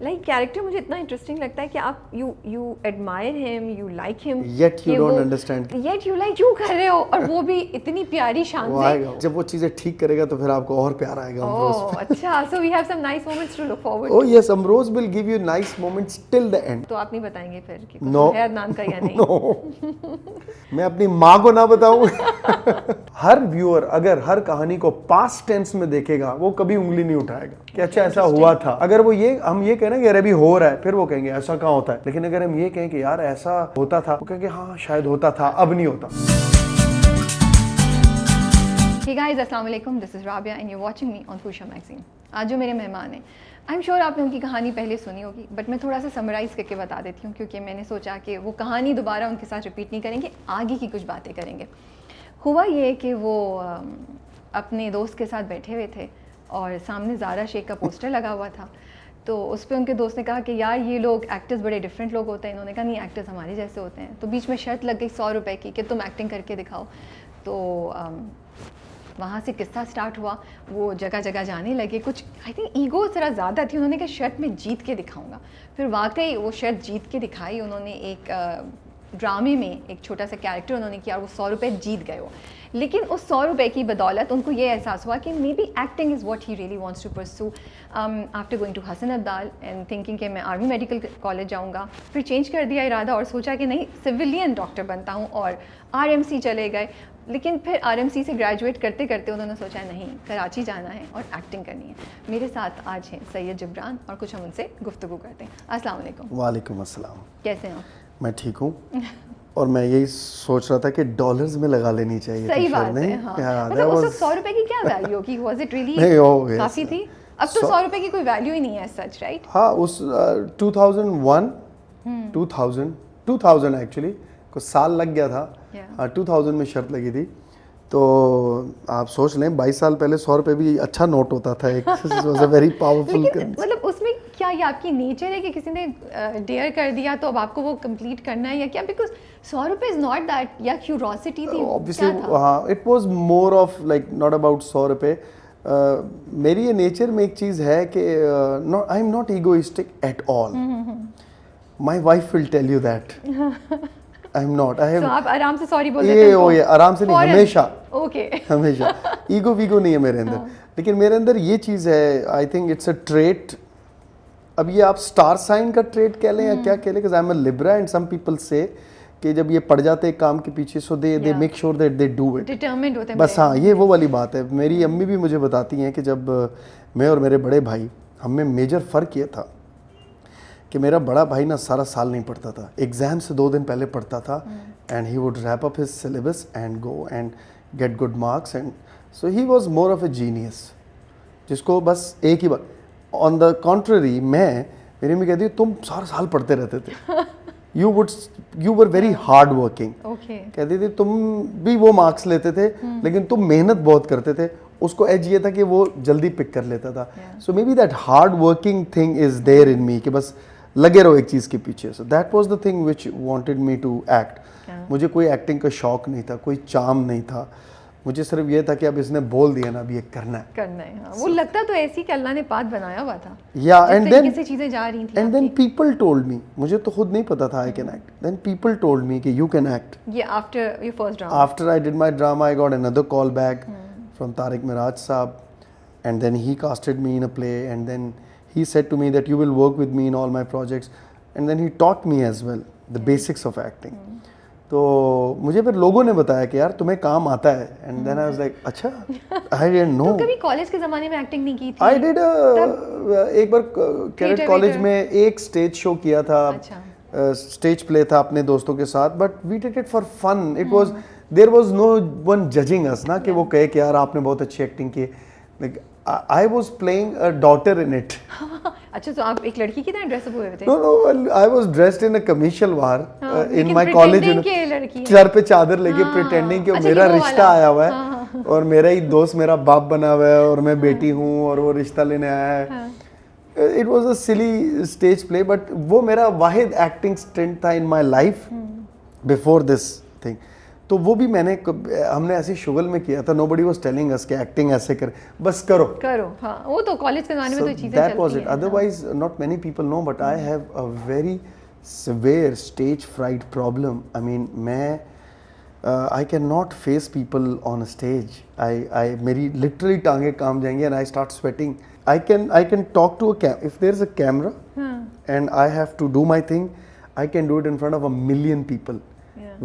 Like character मुझे इतना interesting लगता है कि आप you admire him, you like him, yet you don't understand, yet you like क्यों कर रहे हो, और वो भी इतनी प्यारी शान वो से। आएगा जब वो चीजें ठीक करेगा तो फिर आपको और प्यार आएगा अमरोज पे। अच्छा, so we have some nice moments to look forward. Oh yes, Amroz will give you nice moments till the end. तो आप नहीं बताएंगे फिर कि No. है अदनान का या नहीं? No. मैं अपनी माँ को ना बताऊं। हर व्यूअर अगर हर कहानी को पास्ट टेंस में देखेगा वो कभी उंगली नहीं उठाएगा कि अच्छा ऐसा हुआ था। अगर वो हम ये कहें ना कि अरे अभी हो रहा है, फिर वो कहेंगे ऐसा कहाँ होता है। लेकिन अगर हम ये कहें कि यार ऐसा होता था, वो कहेंगे हाँ शायद होता था, अब नहीं होता। Hey guys, अस्सलाम वालेकुम, this is Rabia and you watching me on Fuchsia magazine. आज जो मेरे मेहमान हैं, आई एम श्योर आपने उनकी कहानी पहले सुनी होगी, बट मैं थोड़ा सा समराइज़ करके बता देती हूँ क्योंकि मैंने सोचा कि वो कहानी दोबारा उनके साथ रिपीट नहीं करेंगे, आगे की कुछ बातें करेंगे। हुआ ये कि वो अपने दोस्त के साथ बैठे हुए थे और सामने ज़ारा शेख का पोस्टर लगा हुआ था। तो उस पर उनके दोस्त ने कहा कि यार ये लोग एक्टर्स बड़े डिफरेंट लोग होते हैं। इन्होंने कहा नहीं, एक्टर्स हमारे जैसे होते हैं। तो बीच में शर्त लग गई 100 रुपये की कि तुम एक्टिंग करके दिखाओ। तो वहाँ से किस्सा स्टार्ट हुआ, वो जगह जगह जाने लगे। कुछ आई थिंक ईगो ज़रा ज़्यादा थी, उन्होंने कहा शर्त में जीत के दिखाऊंगा। फिर वाकई वो शर्त जीत के दिखाई उन्होंने। एक ड्रामे में एक छोटा सा कैरेक्टर उन्होंने किया और वो 100 रुपये जीत गए वो। लेकिन उस 100 रुपये की बदौलत उनको ये एहसास हुआ कि maybe acting is what he really wants to pursue. After going to Hasan Abdal and thinking कि मैं आर्मी मेडिकल कॉलेज जाऊँगा, फिर चेंज कर दिया इरादा और सोचा कि नहीं सिविलियन डॉक्टर बनता हूँ, और आरएमसी चले गए। लेकिन फिर आरएमसी से ग्रेजुएट करते करते उन्होंने सोचा नहीं, कराची जाना है और एक्टिंग करनी है। मेरे साथ आज हैं सैयद जिब्रान और कुछ हम उनसे गुफ्तगू करते हैं। अस्सलाम वालेकुम। वालेकुम अस्सलाम। कैसे हैं आप? मैं ठीक हूँ और मैं यही सोच रहा था कि डॉलर्स में लगा लेनी चाहिए। सही बात नहीं? है, हाँ। Yeah, मतलब उस वक्त 100 रुपये की क्या वैल्यू होगी? वाज इट रियली काफ़ी थी? अब तो 100 रुपये की कोई वैल्यू ही नहीं है सच, राइट? हाँ, उस 2000 एक्चुअली कुछ साल लग गया था। 2000 में शर्त लगी थी। तो आप सोच लें 22 साल पहले 100 रुपये भी अच्छा नोट होता था एक। Was a very powerful. मतलब उसमें क्या ये आपकी नेचर है कि किसी ने डेयर कर दिया तो अब आपको वो कंप्लीट करना है या क्या? बिकॉज 100 रुपये इज नॉट दैट, या क्यूरोसिटी थी? ऑब्वियसली हाँ, it was more of like not about 100 रुपये। मेरी ये नेचर में एक चीज़ है कि I am not egoistic at all. My wife will tell you that. I am not. तो आप आराम से सॉरी बोल देते हैं? ये आराम से नहीं, हमेशा। ओके। हमेशा ईगो वीगो नहीं है मेरे अंदर। लेकिन मेरे अंदर ये चीज़ है, I think it's a trait. अब ये आप स्टार साइन का ट्रेट कह लें या क्या कह लें, because I am a Libra and some people say कि जब ये पड़ जाते हैं काम के पीछे, so they make sure that they do it, determined होते हैं बस। हाँ, ये वो वाली बात है। मेरी अम्मी भी मुझे बताती हैं कि जब मैं और मेरे बड़े भाई, हम में मेजर फ़र्क ये था कि मेरा बड़ा भाई ना सारा साल नहीं पढ़ता था, एग्ज़ाम से 2 दिन पहले पढ़ता था। And he would wrap up his syllabus and go and get good marks. And so he was more of A genius, जिसको बस एक ही बात। ऑन द कॉन्ट्ररी मेरी मम्मी कहती है तुम सारा साल पढ़ते रहते थे। You were very hard working. कहती थी तुम भी वो मार्क्स लेते थे लेकिन तुम मेहनत बहुत करते थे। उसको एज ये था कि वो जल्दी पिक कर लेता था। So maybe that hard working thing is there in me कि बस लगे रहो एक चीज़ के पीछे। So that was the thing which wanted me to act. मुझे कोई एक्टिंग का शौक नहीं था, कोई चार्म नहीं था। मुझे सिर्फ ये था कि अब इसने बोल दिया ना, अब ये करना है। हाँ। वो लगता तो ऐसी कि अल्लाह ने पाथ बनाया हुआ था। या एंड देन चीजें जा रही थी। And then people told me, मुझे तो खुद नहीं पता था I can act. Then people told me कि यू कैन एक्ट। ये after your first drama? After I did my drama I got another call back from Tariq Miraj sahab, and then he casted me in a play, and then he said to me that you will work with me in all my projects, and then he taught me as well the basics of acting. तो मुझे फिर लोगों ने बताया कि यार तुम्हें काम आता है, and then I was like अच्छा, I didn't know. तो कभी कॉलेज के ज़माने में एक्टिंग नहीं की थी? I did एक बार कैरेट कॉलेज में एक स्टेज शो किया था। स्टेज प्ले था अपने दोस्तों के साथ, but we did it for fun. It was there was no one judging us ना कि वो कहे कि यार आपने बहुत अच्छी एक्टिंग की। Like I was playing a daughter in it. अच्छा, तो आप एक लड़की की तरह ड्रेस अप हुए थे? No, I was dressed in a kameez shalwar in my college. सर पे चादर लेके pretending कि मेरा रिश्ता आया हुआ है और मेरा ही दोस्त मेरा बाप बना हुआ है और मैं बेटी हूँ और वो रिश्ता लेने आया है। It was a silly stage play, but वो मेरा वाहिद acting stint था in my life before this thing. तो वो भी हमने ऐसी शुगल में किया था, nobody was telling us कि एक्टिंग ऐसे कर, बस करो हाँ, वो तो कॉलेज के ज़माने में तो चीज़ें that was चलती it. हैं। Otherwise not many people know, but I have a very severe stage fright problem. I mean I cannot face people on a stage. मेरी literally टांगे काम जाएंगी and I start sweating. I can talk to if there's a camera and I have to do my thing, I can do it in front of 1 million people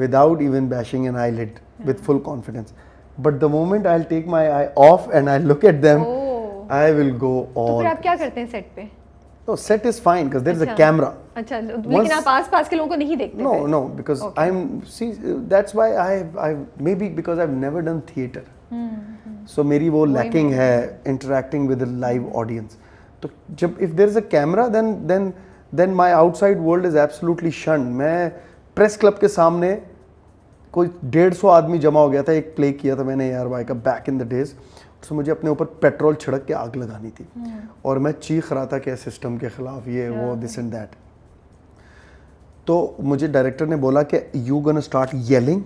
without even bashing an eyelid with full confidence. But the moment I'll take my eye off and I look at them, I will go all. तो फिर आप क्या करते हैं set पे? No, set is fine because there's a camera. अच्छा, लेकिन आप आस-पास के लोगों को नहीं देखते? No, because that's why I maybe because I've never done theater. So मेरी वो lacking है interacting with a live audience. तो जब if there's a camera then my outside world is absolutely shunned. मैं प्रेस क्लब के सामने कोई 150 आदमी जमा हो गया था, एक प्ले किया था मैंने यार भाई का बैक इन द डेज, उसमें मुझे अपने ऊपर पेट्रोल छिड़क के आग लगानी थी और मैं चीख रहा था कि सिस्टम के खिलाफ ये वो दिस एंड दैट। तो मुझे डायरेक्टर ने बोला कि you gonna start yelling,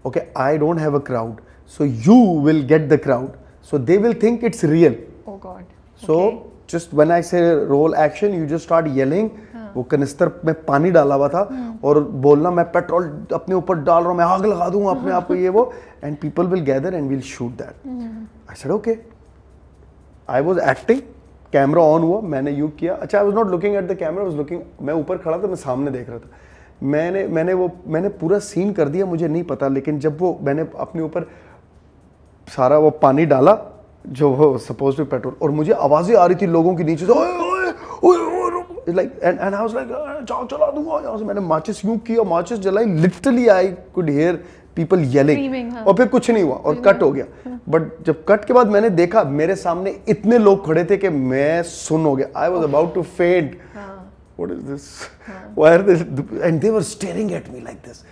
okay I don't have a crowd, so you will get the crowd, so they will think it's real. Oh god. So just when I say roll action you just start yelling. वो कनिस्तर में पानी डाला हुआ था और बोलना मैं पेट्रोल अपने ऊपर डाल रहा हूँ, मैं आग लगा दूंगा अपने आप को, ये वो, and people will gather and will shoot that. I said okay, I was acting, camera on हुआ, मैंने यू किया। अच्छा, I was not looking at the camera, I was looking, मैं ऊपर खड़ा था, मैं सामने देख रहा था। मैंने पूरा सीन कर दिया, मुझे नहीं पता, लेकिन जब वो मैंने अपने ऊपर सारा वो पानी डाला जो वो सपोज टू पेट्रोल, और मुझे आवाजें आ रही थी लोगों की नीचे से, like and I was like जाओ चला दूंगा यहाँ से। मैंने माचिस यूं किया, माचिस जलाई, literally I could hear people yelling, और फिर कुछ नहीं हुआ और कट हो गया। बट जब कट के बाद मैंने देखा मेरे सामने इतने लोग खड़े थे कि मैं सुन हो गया, I was about to faint, what is this, why are they, and they were staring at me like this.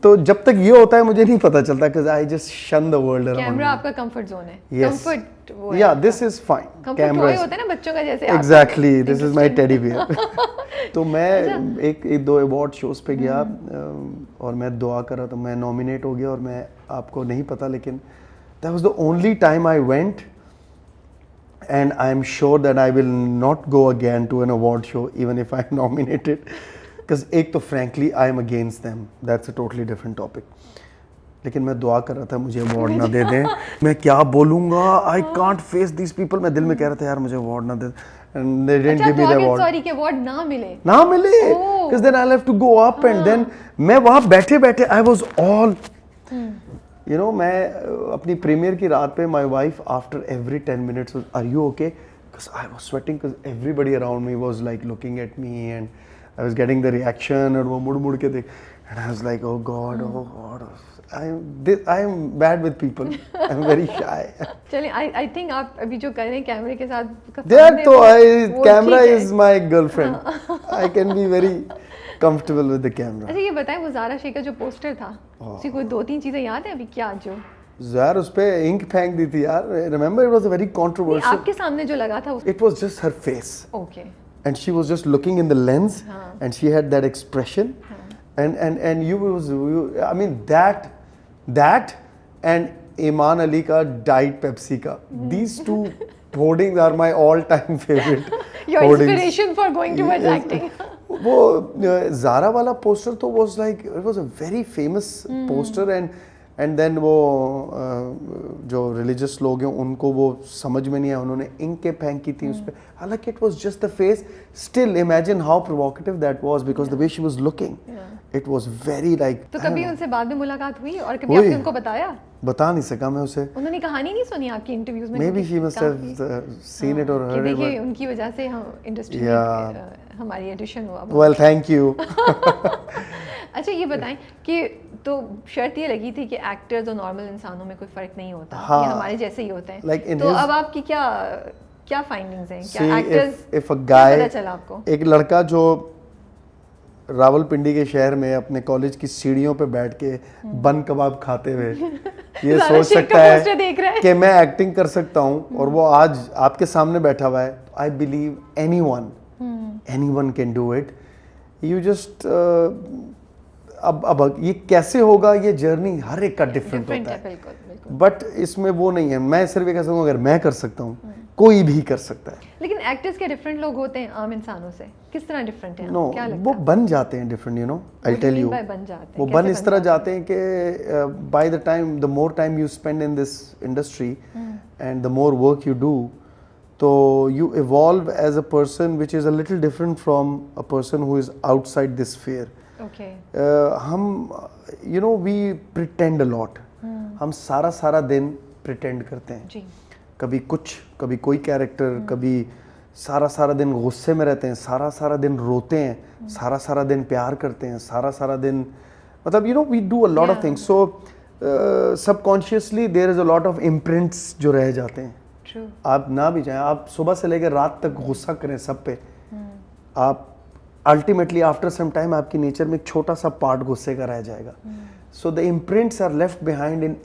तो जब तक ये होता है मुझे नहीं पता चलता, because I just shun the world around me. Camera आपका कंफर्ट जोन है। Yes. कंफर्ट वो है। Yeah, this is fine. Comfort toy होता है ना बच्चों का, जैसे Exactly, this is my teddy bear. तो मैं एक दो अवार्ड शोज पे गया और मैं दुआ कर रहा था, मैं नॉमिनेट हो गया, और मैं आपको नहीं पता लेकिन that was the only time I went, and I am sure that I will not go again to an award show even if I am nominated. Because एक तो frankly I am against them, that's a totally different topic. लेकिन मैं दुआ कर रहा था मुझे award ना दे दें, मैं क्या बोलूँगा, I can't face these people. मैं दिल में कह रहा था यार मुझे अवार्ड ना दे, and they didn't give me the award. Sorry कि अवार्ड ना मिले because then I'll have to go up and then मैं वहाँ बैठे बैठे I was all you know, मैं अपनी प्रीमियर की रात पे my wife after every 10 minutes was, are you okay? Because I was sweating because everybody around me was like looking at me and I was getting the reaction, और वो मुड़ के देख, and I was like oh god, I am bad with people. I'm very shy. चलिए, I think आप अभी जो कर रहे हैं कैमरे के साथ, There तो camera is my girlfriend. I can be very comfortable with the camera. अच्छा ये बताएं, वो ज़ारा शेख का जो पोस्टर था, उसकी कोई 2-3 चीजें याद है अभी क्या जो? यार उस पे इंक फेंक दी थी यार. Remember it was a very controversial. आपके सामने जो लगा था It was just her face. Okay. And she was just looking in the lens, and she had that expression, and I mean that and Iman Ali ka Diet Pepsi ka, these two hoardings are my all-time favorite. Your hoardings. Inspiration for going towards acting. वो Zara वाला poster तो was like, it was a very famous poster, and then वो जो religious लोग हैं उनको वो समझ में नहीं आया, उन्होंने इंक के फेंक की थी उस पे, हालांकि it was just the face. Still imagine how provocative that was because the way she was looking, it was very like. तो कभी उनसे बाद में मुलाकात हुई और कभी आपने उनको बताया? बता नहीं सका मैं उसे. उन्होंने कहानी नहीं सुनी आपकी इंटरव्यूज में? Maybe she must have seen it or heard it. देखिए उनकी वजह से हम इंडस्ट्री में हमारी एडिशन हुआ. Well, thank you. अच्छा ये बताएं कि तो शर्त ये लगी थी कि एक्टर्स और नॉर्मल इंसानों में कोई फर्क नहीं होता, ये हमारे जैसे ही होते हैं. तो अब आपकी क्या फाइंडिंग्स हैं? क्या एक्टर्स पता चला आपको? एक लड़का जो रावलपिंडी के शहर में अपने कॉलेज की सीढ़ियों पे बैठ के बन कबाब खाते हुए ये सोच सकता है कि मैं एक्टिंग कर सकता हूँ और वो आज आपके सामने बैठा हुआ है, I believe anyone can do it. You just अब ये कैसे होगा, ये जर्नी हर एक का डिफरेंट होता है, बिल्कुल बिल्कुल। बट इसमें वो नहीं है। मैं सिर्फ ये कह सकूँ अगर मैं कर सकता हूँ कोई भी कर सकता है। लेकिन एक्टर्स के डिफरेंट लोग होते हैं आम इंसानों से, किस तरह डिफरेंट है? नो क्या लगता वो है? बन जाते हैं different, you know, I tell you, बन जाते हैं, वो कैसे बन इस तरह जाते हैं कि by the time, the more time you spend in this industry and the more work you do, तो you evolve as a person which is a little different from a person who is outside this fair. Okay. हम you know we pretend a lot, हम सारा दिन pretend करते हैं जी। कभी कुछ, कभी कोई कैरेक्टर, कभी सारा दिन गुस्से में रहते हैं, सारा दिन रोते हैं, सारा दिन प्यार करते हैं, सारा दिन, मतलब you know we do a lot of things, so subconsciously there is a lot of imprints जो रह जाते हैं। ट्रू। आप ना भी चाहें, आप सुबह से लेकर रात तक गुस्सा करें सब पे, आप अल्टीमेटली आफ्टर सम टाइम आपकी नेचर में एक छोटा सा पार्ट गुस्से का रह जाएगा। So the imprints are left behind in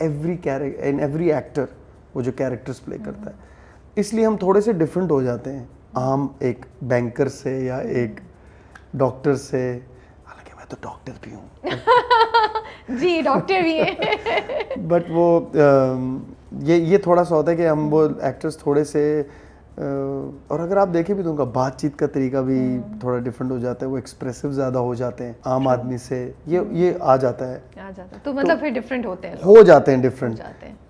every actor, वो जो कैरेक्टर्स प्ले करता है। इसलिए हम थोड़े से डिफरेंट हो जाते हैं आम एक बैंकर से या एक डॉक्टर से, हालांकि मैं तो डॉक्टर भी हूँ जी, डॉक्टर भी है। बट वो ये थोड़ा सा होता है कि हम वो एक्टर्स थोड़े से और अगर आप देखें भी तो उनका बातचीत का तरीका भी थोड़ा डिफरेंट हो जाता है, वो एक्सप्रेसिव ज़्यादा हो जाते हैं आम आदमी से, ये आ जाता है, तो मतलब फिर डिफरेंट होते हैं, हो जाते हैं डिफरेंट,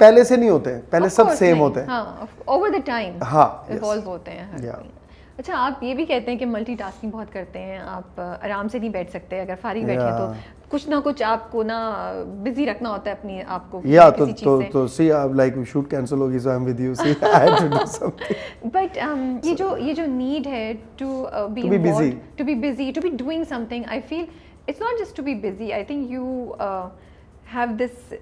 पहले से नहीं होते हैं, पहले Of सब course सेम नहीं, होते हैं, हाँ, ओवर द टाइम हाँ, इवॉल्व होते हैं हर Yeah. कोई। अच्छा, आप ये भी कहते हैं कि मल्टीटास्किंग बहुत करते हैं आप, आराम से नहीं बैठ सकते, अगर फारिग बैठे Yeah. तो कुछ ना कुछ आपको ना बिजी रखना होता है अपनी आपको या किसी चीज़ से। तो सी आप लाइक शूट कैंसिल होगी, so I am with you, see I had to do something, but ये जो नीड है to be be busy. To be doing something, I feel it's not just to be busy, I think you have this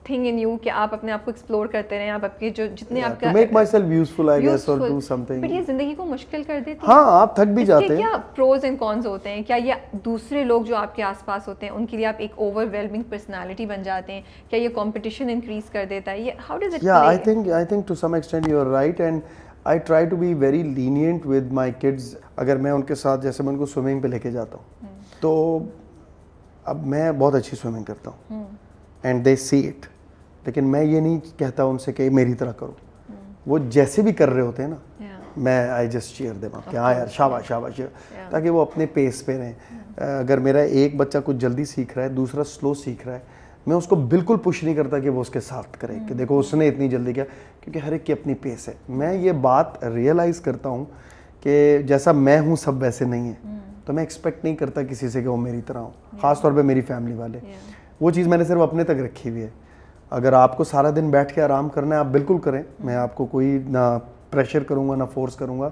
thing in you कि आप अपने आप को explore करते रहें, आप आपके जो जितने आपका to make myself useful I guess और डू समथिंग। बट ये जिंदगी को मुश्किल कर देती है। हाँ, आप थक भी इसके जाते हैं। क्या प्रोज एंड कॉन्स होते हैं? क्या ये दूसरे लोग जो आपके आसपास होते हैं उनके लिए आप एक ओवरवेलमिंग पर्सनालिटी बन जाते हैं? क्या ये कंपटीशन इंक्रीज कर देता है? ये how does it Yeah, I think to some extent you are right, and I try to be very lenient with my kids. अगर मैं उनके साथ, जैसे मैं उनको स्विमिंग पे लेके जाता हूँ, तो अब मैं बहुत अच्छी स्विमिंग करता हूँ एंड दे सी इट, लेकिन मैं ये नहीं कहता उनसे कि मेरी तरह करो, वो जैसे भी कर रहे होते हैं ना, मैं I just cheer them up कि हाँ यार शाबाश शाबाश, ताकि वो अपने पेस पे रहें। अगर मेरा एक बच्चा कुछ जल्दी सीख रहा है, दूसरा स्लो सीख रहा है, मैं उसको बिल्कुल पुश नहीं करता कि वो उसके साथ करे कि देखो उसने इतनी जल्दी किया, क्योंकि हर एक की अपनी पेस है। मैं ये बात रियलाइज़ करता हूँ कि जैसा मैं हूँ सब वैसे नहीं है, तो मैं एक्सपेक्ट नहीं करता किसी से कि वो मेरी तरह हो, ख़ास तौर पे मेरी फैमिली वाले। वो चीज़ मैंने सिर्फ अपने तक रखी हुई है। अगर आपको सारा दिन बैठ के आराम करना है, आप बिल्कुल करें, मैं आपको कोई ना प्रेशर करूँगा ना फोर्स करूँगा,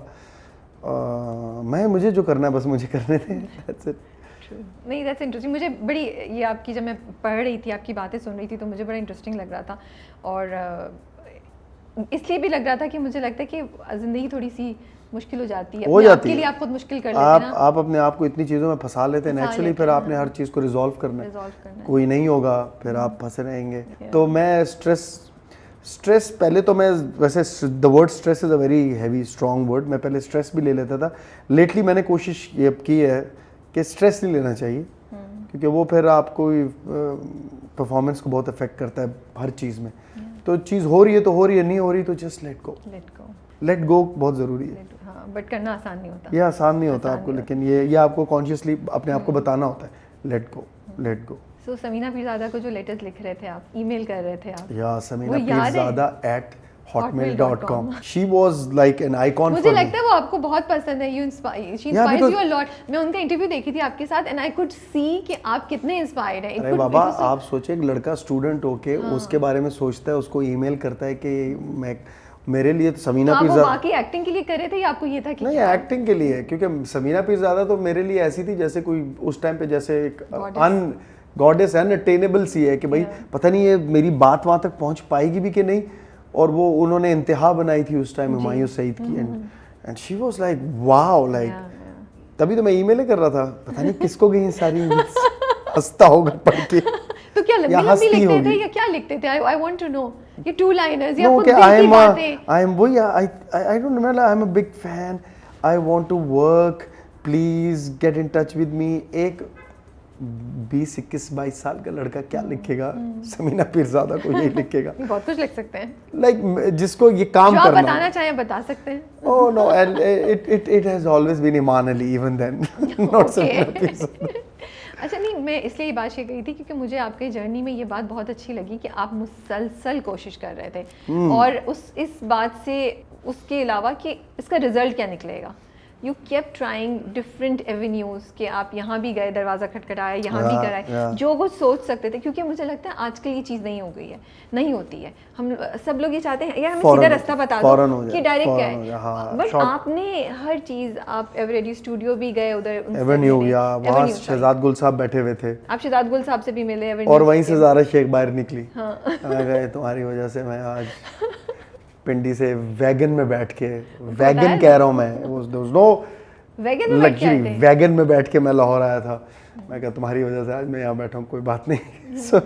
मैं मुझे जो करना है बस मुझे करने दें, दैट्स इट। नहीं, दैट्स इंटरेस्टिंग। मुझे बड़ी ये आपकी, जब मैं पढ़ रही थी, आपकी बातें सुन रही थी, तो मुझे बड़ा इंटरेस्टिंग लग रहा था, और इसलिए भी लग रहा था कि मुझे लगता है कि ज़िंदगी थोड़ी सी मुश्किल हो जाती है, हो जाती के है। लिए आप खुद मुश्किल कर लेते हैं ना, आप अपने आप को इतनी चीज़ों में फंसा लेते हैं नेचुरली, फिर आपने हर चीज़ को रिजॉल्व करना है, कोई नहीं होगा, फिर आप फंसे रहेंगे। तो मैं स्ट्रेस पहले तो मैं, वैसे the word stress is a very heavy strong word, मैं पहले स्ट्रेस भी ले लेता था। लेटली मैंने कोशिश ये की है कि स्ट्रेस नहीं लेना चाहिए, क्योंकि वो फिर आपको परफॉर्मेंस को बहुत अफेक्ट करता है हर चीज़ में। तो चीज़ हो रही है तो हो रही है, नहीं हो रही तो जस्ट लेट गो बहुत ज़रूरी है। हाँ, बट करना आसान नहीं होता। ये आसान नहीं होता आपको, लेकिन ये आपको कॉन्शियसली अपने आप को बताना होता है, लेट गो। सो समीना पीरज़ादा को जो लेटर्स लिख रहे थे आप, ईमेल कर रहे थे आप, या Samina Pirzada @hotmail.com, she was like an icon। मुझे लगता है वो आपको बहुत पसंद है, she inspires you a lot। मैं उनका इंटरव्यू देखी थी आपके साथ, and I could see कि आप कितने इंस्पायर्ड हैं। अरे बाबा, आप सोचे एक लड़का स्टूडेंट होके उसके बारे में सोचता है, उसको ईमेल करता है कि मैं, मेरे लिए तो समीना पीरज़ादा, वो बाकी एक्टिंग के लिए कर रहे थे या आपको ये था कि नहीं, एक्टिंग के लिए, क्योंकि समीना पीरज़ादा तो मेरे लिए ऐसी थी जैसे कोई उस टाइम पे जैसे एक गॉडेस अनअटेनेबल सी है कि भाई पता नहीं ये मेरी बात वहाँ तक पहुँच पाएगी भी कि नहीं। और वो उन्होंने इंतहा बनाई थी उस टाइम हुमायूं सईद की, and she was like wow, like तभी तो मैं ईमेल कर रहा था, पता नहीं किसको गई सारी हंसता होगा पढ़ के। तो क्या लंबी लिखते थे या क्या लिखते थे? आई वांट टू नो, ये टू लाइनर्स या खुद दिल की बातें? I don't remember, I am a big fan, I want to work, please get in touch with me. एक 20, 21, 22 साल का लड़का क्या लिखेगा? समीना पीरज़ादा को यही लिखेगा। बहुत कुछ लिख सकते हैं, लाइक जिसको ये काम जो आप करना बताना चाहें बता सकते हैं। Oh no, and it has always been Iman Ali even then, not Samina Pirzada. अच्छा नहीं, मैं इसलिए ये बात शेयर करी थी क्योंकि मुझे आपके जर्नी में ये बात बहुत अच्छी लगी कि आप मुसलसल कोशिश कर रहे थे और इस बात से उसके अलावा कि इसका रिजल्ट क्या निकलेगा, you kept trying different avenues कि आप यहाँ भी गए, दरवाज़ा खटखटाया, यहाँ भी कराए, जो कुछ सोच सकते थे, क्योंकि मुझे लगता है आजकल ये चीज़ नहीं हो गई है, नहीं होती है। हम सब लोग ये चाहते हैं यार हमें सीधा रास्ता बता दो कि डायरेक्ट क्या है, बट आपने हर चीज़, आप एवरेडी स्टूडियो भी गए, उधर एवेन्यू या वहाँ शहजाद गुल साहब बैठे हुए थे, आप शहजाद गुल साहब से भी मिले और वहीं से ज़ारा शेख बाहर निकली। मैं गए तुम्हारी वजह से मैं आज पिंडी से वैगन में बैठ के, वैगन कह रहा हूँ मैं, नो लग्जरी, वैगन में बैठ के मैं लाहौर आया था। मैं कहा तुम्हारी वजह से आज मैं यहाँ बैठा हूँ, कोई बात नहीं। So,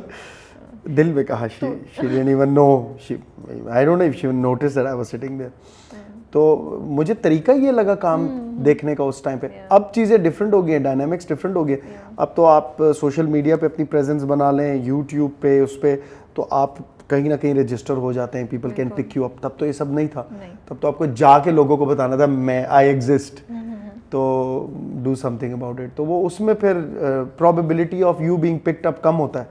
दिल में कहा she didn't even know, I don't know if she noticed that I was sitting there. तो मुझे तरीका ये लगा काम देखने का उस टाइम पे। अब चीज़ें डिफरेंट हो गई हैं, डायनामिक्स डिफरेंट हो गए। अब तो आप सोशल मीडिया पे अपनी प्रेजेंस बना लें, यूट्यूब पे, उस पे तो आप कहीं ना कहीं रजिस्टर हो जाते हैं, people can pick you up. तब तो ये सब नहीं था, तब तो आपको जाके लोगों को बताना था मैं आई एग्जिस्ट, तो डू समथिंग अबाउट इट। तो वो उसमें फिर probability of you being picked up कम होता है।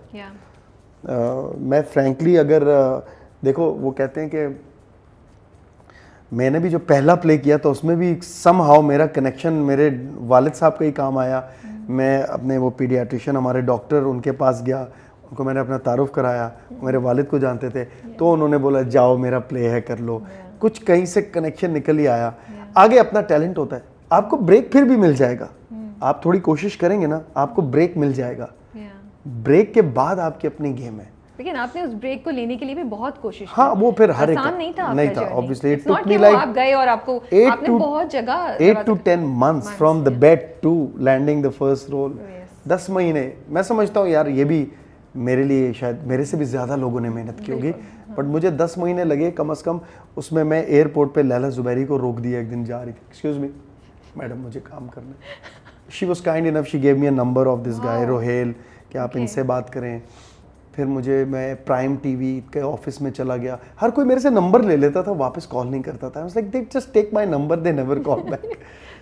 मैं फ्रैंकली अगर देखो, वो कहते हैं कि मैंने भी जो पहला प्ले किया था उसमें भी समहाउ मेरा कनेक्शन मेरे वालिद साहब का ही काम आया। मैं अपने वो पीडियाट्रिशियन हमारे डॉक्टर, उनके पास गया, उनको मैंने अपना तारुफ कराया, मेरे वालिद को जानते थे, तो उन्होंने बोला जाओ मेरा प्ले है कर लो। कुछ कहीं से कनेक्शन निकल ही आया। आगे अपना टैलेंट होता है, आपको ब्रेक फिर भी मिल जाएगा, आप थोड़ी कोशिश करेंगे ना, आपको ब्रेक मिल जाएगा। ब्रेक के बाद आपकी अपनी गेम है। लेकिन आपने उस ब्रेक को लेने के लिए भी बहुत कोशिश की। हाँ, वो फिर हर एक आसान नहीं था, obviously it took me like आप गए और आपको आपने बहुत जगह 8 to 10 months from the bed to landing the first role. 10 महीने मैं समझता हूँ यार, ये भी मेरे लिए शायद मेरे से भी ज़्यादा लोगों ने मेहनत की होगी, बट मुझे 10 महीने लगे कम से कम। उसमें मैं एयरपोर्ट पे लैला जुबैरी को रोक दिया, एक दिन जा रही थी, एक्सक्यूज मी मैडम मुझे काम करना है। She was kind enough, she gave me a number of this guy Rohel कि आप इनसे बात करें। फिर मैं प्राइम टीवी के ऑफिस में चला गया, हर कोई मेरे से नंबर ले लेता था, वापस कॉल नहीं करता था। I was like they just take my number, they never call back.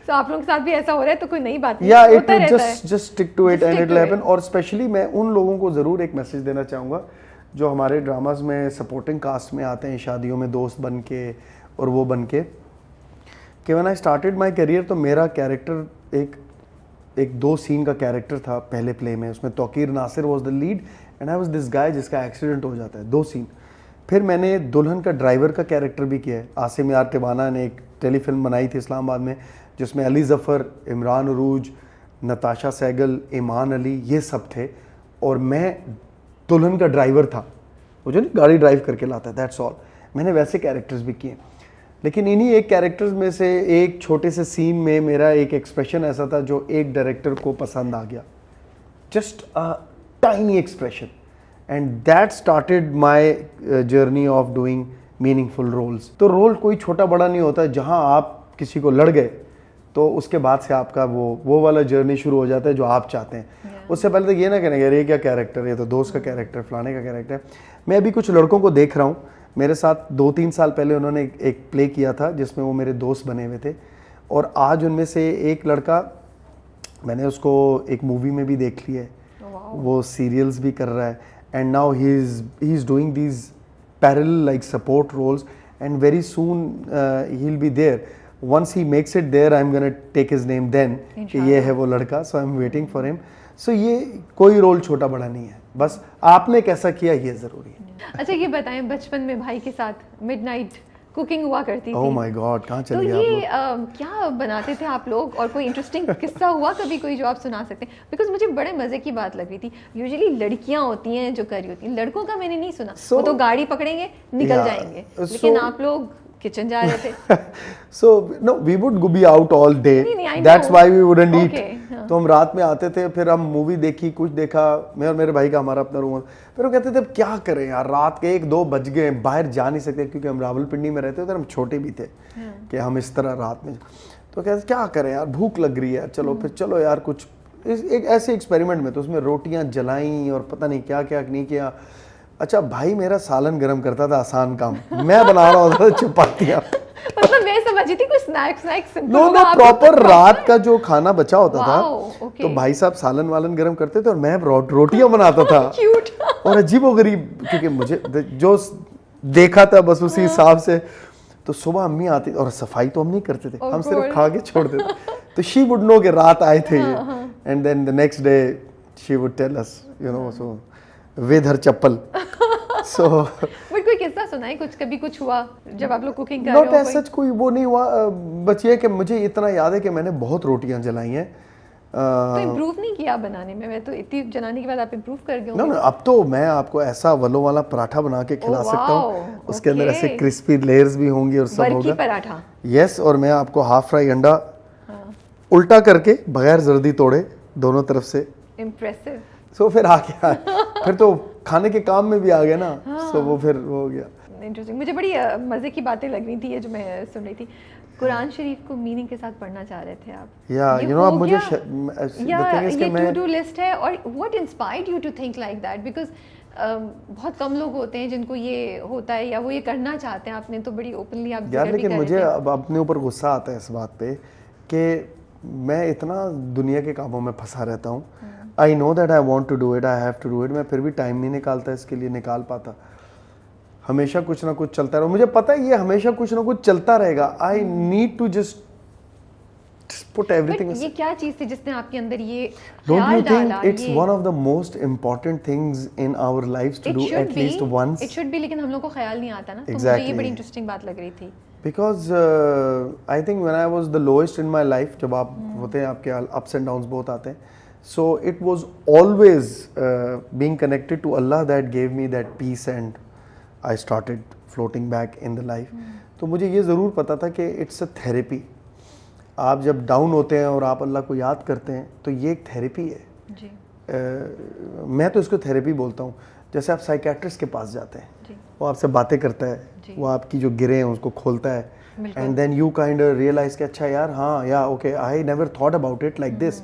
तो आप लोगों के साथ भी ऐसा हो रहा है तो कोई नई बात नहीं, yeah it just stick to it and it will happen. और स्पेशली मैं उन लोगों को ज़रूर एक मैसेज देना चाहूँगा जो हमारे ड्रामाज में सपोर्टिंग कास्ट में आते हैं, शादियों में दोस्त बन के और वो बन के, कि when I started my career तो मेरा कैरेक्टर एक 2 सीन का कैरेक्टर था पहले प्ले में। उसमें Tauqeer Nasir was the lead and I was this guy जिसका एक्सीडेंट हो जाता है, 2 सीन। फिर मैंने दुल्हन का ड्राइवर का कैरेक्टर भी किया है। आसिम यार तिवाना ने एक टेलीफिल्म बनाई थी इस्लामाबाद में, जिसमें अली ज़फ़र, इमरान उरूज, नताशा सहगल, ईमान अली, ये सब थे, और मैं दुल्हन का ड्राइवर था, वो जो नहीं गाड़ी ड्राइव करके लाता है, दैट्स ऑल। मैंने वैसे कैरेक्टर्स भी किए, लेकिन इन्हीं एक कैरेक्टर्स में से एक छोटे से सीन में मेरा एक एक्सप्रेशन ऐसा था जो एक डायरेक्टर को पसंद आ गया, just a tiny expression, and that started my journey of doing meaningful roles. तो रोल कोई छोटा बड़ा नहीं होता, जहाँ आप किसी को लड़ गए तो उसके बाद से आपका वो वाला जर्नी शुरू हो जाता है जो आप चाहते हैं। उससे पहले तो ये ना कहना यार ये क्या कैरेक्टर है, ये तो दोस्त का कैरेक्टर, फलाने का कैरेक्टर है। मैं अभी कुछ लड़कों को देख रहा हूँ, मेरे साथ 2-3 साल पहले उन्होंने एक प्ले किया था जिसमें वो मेरे दोस्त बने हुए थे, और आज उनमें से एक लड़का, मैंने उसको एक मूवी में भी देख लिया है, वो सीरियल्स भी कर रहा है, and now he is doing these parallel like support roles, and very soon he will be there. Once he makes it there, I'm gonna take his name then कि ये है वो लड़का, so I'm waiting for him. So ये कोई role छोटा बड़ा नहीं है, बस आपने कैसा किया ये ज़रूरी है। अच्छा ये बताएं, बचपन में भाई के साथ मिडनाइट कुकिंग हुआ करती थी। Oh my God, कहाँ चल गया तो ये क्या बनाते थे आप लोग, और कोई इंटरेस्टिंग किस्सा हुआ कभी कोई जो आप सुना सकते हैं? बिकॉज मुझे बड़े मज़े की बात लग रही थी। यूजुअली लड़कियां होती हैं जो कर रही होती हैं, लड़कों का मैंने नहीं सुना। वो तो गाड़ी पकड़ेंगे निकल जाएंगे, लेकिन आप लोग किचन जा रहे थे। So no, we would be out all day. That's why we wouldn't eat. तो हम रात में आते थे, फिर हम मूवी देखी, कुछ देखा, मैं और मेरे भाई का हमारा अपना रूम, फिर वो कहते थे क्या करें यार, रात के 1-2 बज गए, बाहर जा नहीं सकते क्योंकि हम रावलपिंडी में रहते थे, हम छोटे भी थे कि हम इस तरह रात में, तो कहते क्या करें यार, भूख लग रही है, चलो फिर चलो यार कुछ एक ऐसे एक्सपेरिमेंट में तो उसमें रोटियां जलाई और पता नहीं क्या क्या नहीं किया। अच्छा भाई मेरा सालन गरम करता था, आसान काम, मैं बना रहा होता था चपातियां। मतलब मैं समझी थी कुछ snacks simple no no, proper रात का जो खाना बचा होता था okay. तो भाई साहब सालन वालन गरम करते थे और मैं रोटियां बनाता था। क्यूट। और अजीबोगरीब, क्योंकि मुझे जो देखा था बस उसी हिसाब से। तो सुबह अम्मी आती और सफाई तो हम नहीं करते थे, हम सिर्फ खा के छोड़ देते। तो शी वुड नो कि रात आए थे ये, and then the next day she would tell us, you know, so with her chappal. So but कोई किस्सा सुनाए, कुछ कभी कुछ हुआ जब आप लोग कुकिंग कर नॉट रहे हो? एज सच कोई वो नहीं हुआ, बस ये कि मुझे इतना याद है कि मैंने बहुत रोटियां जलाई हैं। तो इम्प्रूव नहीं किया बनाने में? मैं तो इतनी जलाने के बाद आप इम्प्रूव कर गए ना ना, अब तो मैं आपको ऐसा वलों वाला पराठा बना के खिला सकता हूँ, उसके अंदर ऐसे क्रिस्पी लेयर्स भी होंगी और सब होगा। पराठा, यस। और मैं आपको हाफ फ्राई अंडा उल्टा करके बगैर जर्दी तोड़े दोनों तरफ से। इम्प्रेसिव। सो फिर आ गया, फिर तो खाने के काम में भी आ गया ना। सो वो फिर हो गया। इंटरेस्टिंग। मुझे बड़ी मजे की बातें लग रही थी ये जो मैं सुन रही थी। कुरान शरीफ को मीनिंग के साथ पढ़ना चाह रहे थे आप? या यू नो, अब मुझे ये टू डू लिस्ट है। और what inspired you to think like that? Because बहुत कम लोग होते हैं जिनको ये होता है या वो ये करना चाहते हैं। आपने तो बड़ी ओपनली आप यार, लेकिन मुझे अब अपने ऊपर गुस्सा आता है इस बात पे कि मैं इतना दुनिया के कामों में फंसा रहता हूँ। I know that I want to do it, I have to do it, मैं फिर भी टाइम नहीं निकालता इसके लिए, निकाल पाता। हमेशा कुछ ना कुछ चलता रहा, मुझे पता है ये हमेशा कुछ ना कुछ चलता रहेगा। I need to just put everything. ये क्या चीज थी जिसने आपके अंदर ये डोंट ख्याल यू डाला? Think it's one of the most important things in our lives to do at least once? It should be, लेकिन हम लोग को ख्याल नहीं आता ना। तो Exactly. मुझे ये बड़ी इंटरेस्टिंग बात लग रही थी। Because I think when I was the lowest in my life, जब आप होते हैं आपके ups and downs बहुत आते हैं, so it was always being connected to Allah that gave me that peace and I started floating back in the life. तो मुझे ये ज़रूर पता था कि it's a therapy. आप जब डाउन होते हैं और आप अल्लाह को याद करते हैं तो ये एक थेरेपी है। जी। मैं तो इसको थेरेपी बोलता हूँ। जैसे आप साइकेट्रिस्ट के पास जाते हैं, वो आपसे बातें करता है, वो आपकी जो गिरे हैं उसको खोलता है, and then you kind realize कि अच्छा यार, हाँ या okay, I never thought about it like this.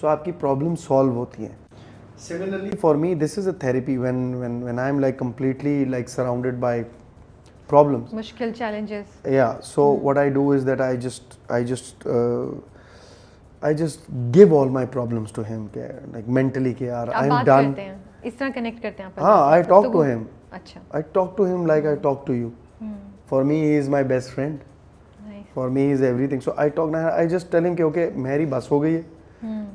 So आपकी प्रॉब्लम सॉल्व होती हैं। Similarly for me this is a therapy when I am like completely like surrounded by problems, मुश्किल challenges. Yeah, so what I do is that I just give all my problems to him, like mentally कि यार I'm done. इस तरह connect करते हैं आप? हाँ, I talk to him. अच्छा. I talk to him like I talk to you. For me he is my best friend. Nice. For me he is everything. So I just tell him कि okay मेरी बस हो गई है,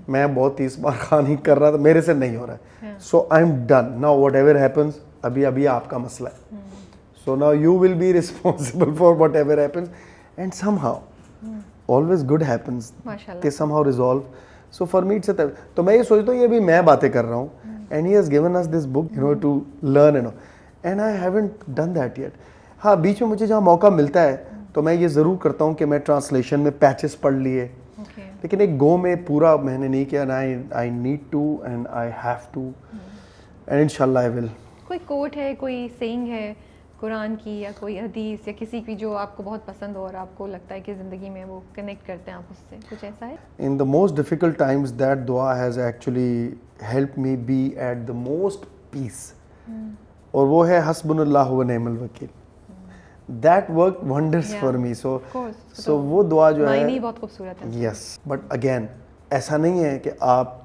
मैं बहुत 30 बार खानी कर रहा था, मेरे से नहीं हो रहा है, so I'm done now, whatever happens अभी आपका मसला है। So now you will be responsible for whatever happens, and somehow always good happens. They somehow resolve. So for me it's a तो मैं ये सोचता हूँ ये भी मैं बातें कर रहा हूँ, and he has given us this book, you know, to learn, you know, and I haven't done that yet. हाँ, बीच में मुझे जहाँ मौका मिलता है तो मैं ये ज़रूर करता हूँ कि मैं ट्रांसलेशन में पैचेस पढ़ लिए, लेकिन एक गो में पूरा मैंने नहीं किया। I need to and I have to, and inshallah I will. कोई कोट है, कोई सेइंग है कुरान की या कोई हदीस या किसी की जो आपको बहुत पसंद हो और आपको लगता है कि ज़िंदगी में वो कनेक्ट करते हैं आप उससे, कुछ ऐसा है? In the most difficult times that dua has actually helped me be at the most peace. और वो है हस्बुनल्लाहु व निअमल वकील. That worked wonders for me. So वो दुआ जो है, मायने बहुत खूबसूरत है. Yes, but again ऐसा नहीं है कि आप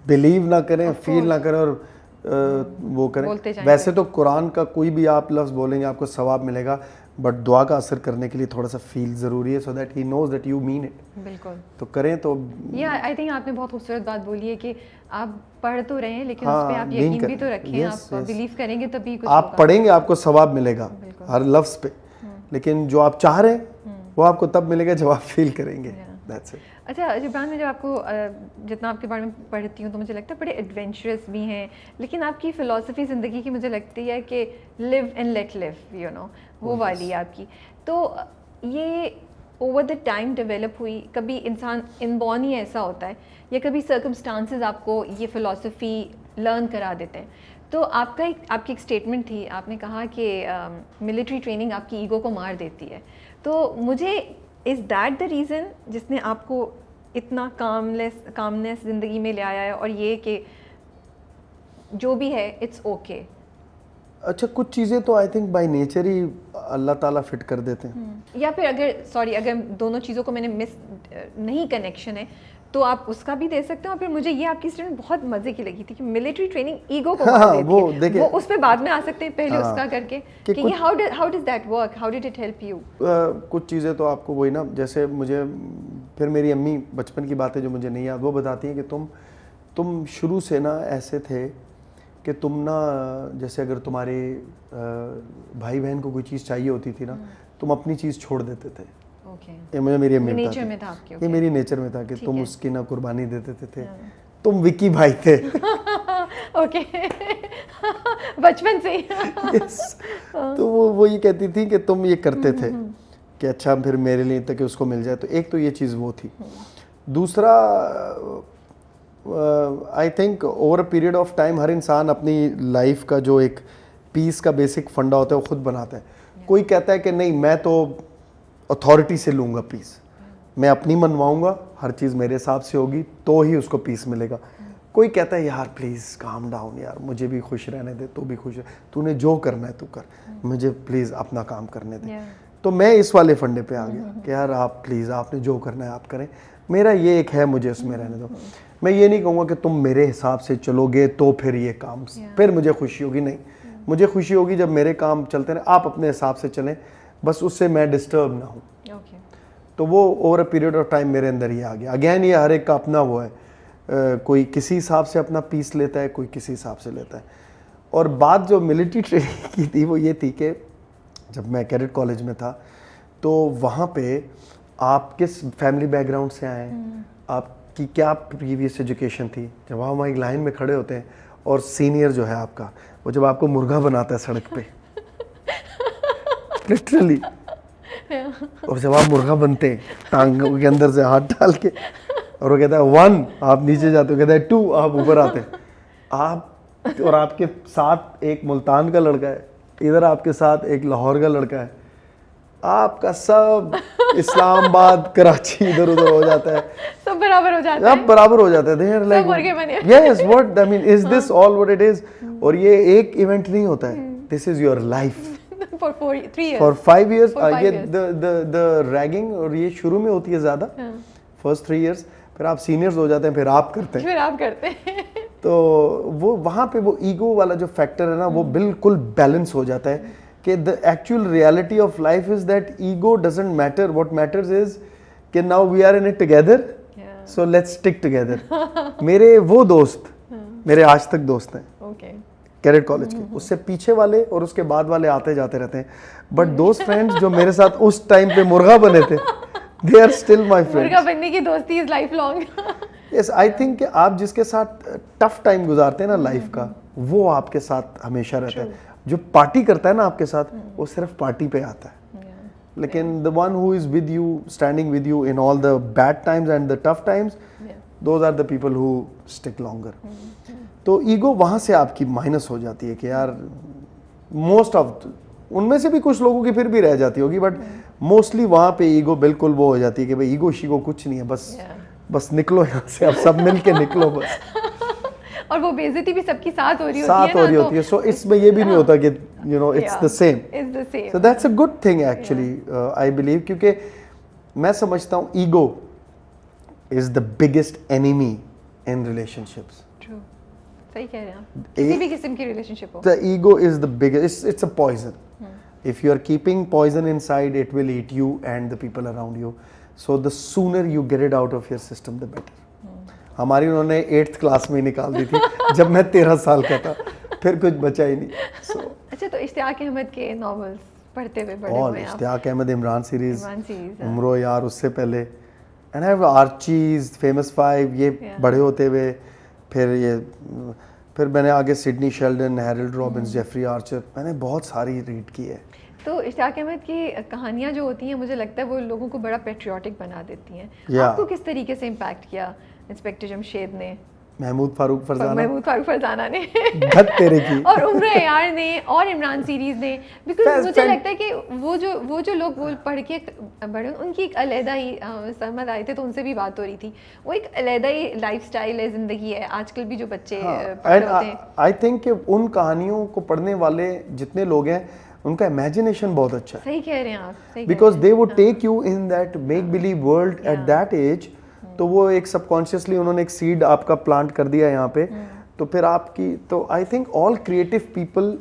बिलीव ना करें, फील ना करें और वो करें। वैसे तो कुरान का कोई भी आप लफ्ज़ बोलेंगे आपको सवाब मिलेगा, बट दुआ का असर करने के लिए थोड़ा सा फील ज़रूरी है, so that he knows that you mean it. बिल्कुल। तो करें तो ये आई थिंक आपने बहुत खूबसूरत बात बोली है कि आप पढ़ तो रहे हैं लेकिन उस पे आप यकीन भी तो रखें। आप बिलीव करेंगे तभी कुछ आप पढ़ेंगे, आपको सवाब मिलेगा हर लफ्ज़ पे, लेकिन जो आप चाह रहे हैं वो आपको तब मिलेगा जब आप फील करेंगे। That's it. अच्छा जिब्रान, मैं जब आपको जितना आपके बारे में पढ़ती हूँ तो मुझे लगता है बड़े एडवेंचरस भी हैं, लेकिन आपकी फ़िलॉसफी ज़िंदगी की मुझे लगती है कि live and let live, you know, वो वाली आपकी। तो ये ओवर द टाइम डेवलप हुई, कभी इंसान इनबॉर्न ही ऐसा होता है या कभी सर्कमस्टांसेस आपको ये फ़िलॉसफी लर्न करा देते हैं? तो आपकी एक स्टेटमेंट थी, आपने कहा कि मिलिट्री ट्रेनिंग आपकी ईगो को मार देती है। तो मुझे इज़ दैट द रीज़न जिसने आपको इतना कामनेस ज़िंदगी में ले आया है, और ये कि जो भी है इट्स ओके? अच्छा, कुछ चीज़ें तो आई थिंक बाय नेचर ही अल्लाह ताला फिट कर देते हैं। या फिर अगर दोनों चीज़ों को मैंने मिस नहीं कनेक्शन है तो आप उसका भी दे सकते हो। और फिर मुझे ये आपकी स्टोरी बहुत मज़े की लगी थी कि मिलिट्री ट्रेनिंग ईगो को मार देती वो है। देखिए, वो उस पे बाद में आ सकते हैं, पहले हाँ, उसका करके कि कि ये how does that work, how did it help you? कुछ चीज़ें तो आपको वही ना, जैसे मुझे फिर मेरी अम्मी बचपन की बातें जो मुझे नहीं याद वो बताती हैं कि तुम शुरू से ना ऐसे थे कि तुम ना, जैसे अगर तुम्हारे भाई बहन को कोई चीज़ चाहिए होती थी ना, तुम अपनी चीज़ छोड़ देते थे। ये मुझे मेरी अम्मी बताती नेचर में था आपके? ये मेरी नेचर में था कि तुम उसकी ना कुर्बानी दे देते थे। तुम विकी भाई थे। ओके। बचपन से ही। yes. तो वो ये कहती थी कि तुम ये करते थे कि अच्छा फिर मेरे लिए तक उसको मिल जाए। तो एक तो ये चीज़ वो थी। दूसरा, I think over a period of time हर इंसान अपनी लाइफ का जो एक पीस का बेसिक फंडा होता है वो खुद बनाता है। कोई कहता है कि नहीं, मैं तो अथॉरिटी से लूँगा पीस, मैं अपनी मनवाऊँगा, हर चीज़ मेरे हिसाब से होगी तो ही उसको पीस मिलेगा। कोई कहता है यार प्लीज़ काम डाउन, यार मुझे भी खुश रहने दे, तू भी खुश है, तूने जो करना है तू कर, मुझे प्लीज़ अपना काम करने दे। तो मैं इस वाले फंडे पे आ गया कि यार आप प्लीज़, आपने जो करना है आप करें, मेरा ये एक है, मुझे उसमें रहने दो। मैं ये नहीं कहूँगा कि तुम मेरे हिसाब से चलोगे तो फिर ये काम फिर मुझे खुशी होगी, नहीं, मुझे खुशी होगी जब मेरे काम चलते रहे, आप अपने हिसाब से चलें, बस उससे मैं डिस्टर्ब ना हूँ। तो वो over a period of time मेरे अंदर ये आ गया। अगेन ये हर एक का अपना वो है, कोई किसी हिसाब से अपना पीस लेता है, कोई किसी हिसाब से लेता है। और बात जो मिलिट्री ट्रेनिंग की थी वो ये थी कि जब मैं कैडेट कॉलेज में था तो वहाँ पे आप किस फैमिली बैकग्राउंड से आए, आपकी क्या प्रीवियस एजुकेशन थी। जब आप वहाँ एक लाइन में खड़े होते हैं और सीनियर जो है आपका, वो जब आपको मुर्गा बनाता है सड़क पे लिटरली, और जब आप मुर्गा बनते हैं टांग के अंदर से हाथ डाल के, और वो कहता है 1 आप नीचे जाते हो, कहता है 2 आप ऊपर आते हैं, आप और आपके साथ एक मुल्तान का लड़का है, इधर आपके साथ एक लाहौर का लड़का है, आपका सब इस्लामाबाद कराची इधर उधर हो जाता है, सब बराबर हो जाता है, सब बराबर हो जाते हैं। They are like yes what I mean, is this all what it is. और ये एक इवेंट नहीं होता है, this is your life for 3 years, for 5 years। For 5 ये years. the ragging और ये शुरू में होती है ज़्यादा, फर्स्ट 3 years, फिर आप सीनियर्स हो जाते हैं, फिर आप करते हैं। तो वो वहाँ पे वो ईगो वाला जो फैक्टर है ना, वो बिल्कुल बैलेंस हो जाता है कि the actual reality of life is that ego doesn't matter, what matters is कि now we are in it together, so let's stick together. मेरे वो दोस्त मेरे आज तक दोस्त हैं कैडेट कॉलेज के, उससे पीछे वाले और उसके बाद वाले आते जाते रहते हैं, बट दोस्त फ्रेंड्स जो मेरे साथ उस टाइम पे मुर्गा बने थे, they are still my friends. मुर्गा बनने की दोस्ती is lifelong. Yes, I think कि आप जिसके साथ टफ टाइम गुजारते हैं ना लाइफ का, वो आपके साथ हमेशा रहता है। जो पार्टी करता है ना आपके साथ, वो सिर्फ पार्टी पे आता है, लेकिन the one who is with you, standing with you in all the bad times and the tough times, those are the people who stick longer. तो ईगो वहाँ से आपकी माइनस हो जाती है कि यार मोस्ट ऑफ, उनमें से भी कुछ लोगों की फिर भी रह जाती होगी, बट मोस्टली वहाँ पे ईगो बिल्कुल वो हो जाती है कि भाई ईगो शीगो कुछ नहीं है, बस निकलो यहाँ से, अब सब मिल के निकलो बस। और वो बेइज्जती भी सबकी साथ हो रही होती है, सो इसमें ये भी नहीं होता कि you know it's the same, so that's a good thing actually, I believe, क्योंकि मैं समझता हूँ ego is the biggest enemy in relationships. सही कह रहे हैं आप, किसी भी किस्म की रिलेशनशिप हो। The ego is the biggest, it's a poison. If you are keeping poison inside, it will eat you and the people around you. So the sooner you get it out of your system, the better. हमारी उन्होंने 8th class में निकाल दी थी जब मैं 13 साल का था, फिर कुछ बचा ही नहीं। So, अच्छा, तो इश्तियाक अहमद के नॉवेल्स पढ़ते हुए बड़े हुए आप? इश्तियाक अहमद, इमरान सीरीज, उम्रो यार उससे पहले, and I have Archies, famous 5, ये बड़े होते हुए, फिर मैंने आगे Sidney Sheldon, Harold Robbins, Jeffrey Archer, मैंने बहुत सारी रीड की है। तो इश्तियाक अहमद की कहानियाँ जो होती हैं, मुझे लगता है वो लोगों को बड़ा पेट्रियाटिक बना देती हैं। आपको किस तरीके से इम्पैक्ट किया इंस्पेक्टर जमशेद ने? महमूद फारूक फरजाना ने धत तेरे की और उम्र यार ने और इमरान सीरीज ने, बिकॉज मुझे लगता है कि वो जो लोग वो पढ़ के बड़े उनकी एक अलहदा ही समझ आए थे, तो उनसे भी बात हो रही थी, वो एक अलहदा ही लाइफस्टाइल है, जिंदगी है आजकल भी जो बच्चे पढ़ रहे होते हैं। आई थिंक कि उन कहानियों को पढ़ने वाले जितने लोग हैं उनका इमेजिनेशन बहुत अच्छा है। सही कह रहे हैं आप, सही because they would take you in that make believe world at that age. तो वो एक सबकॉन्शियसली उन्होंने एक सीड आपका प्लांट कर दिया यहाँ पे, तो फिर आपकी, तो I think all creative people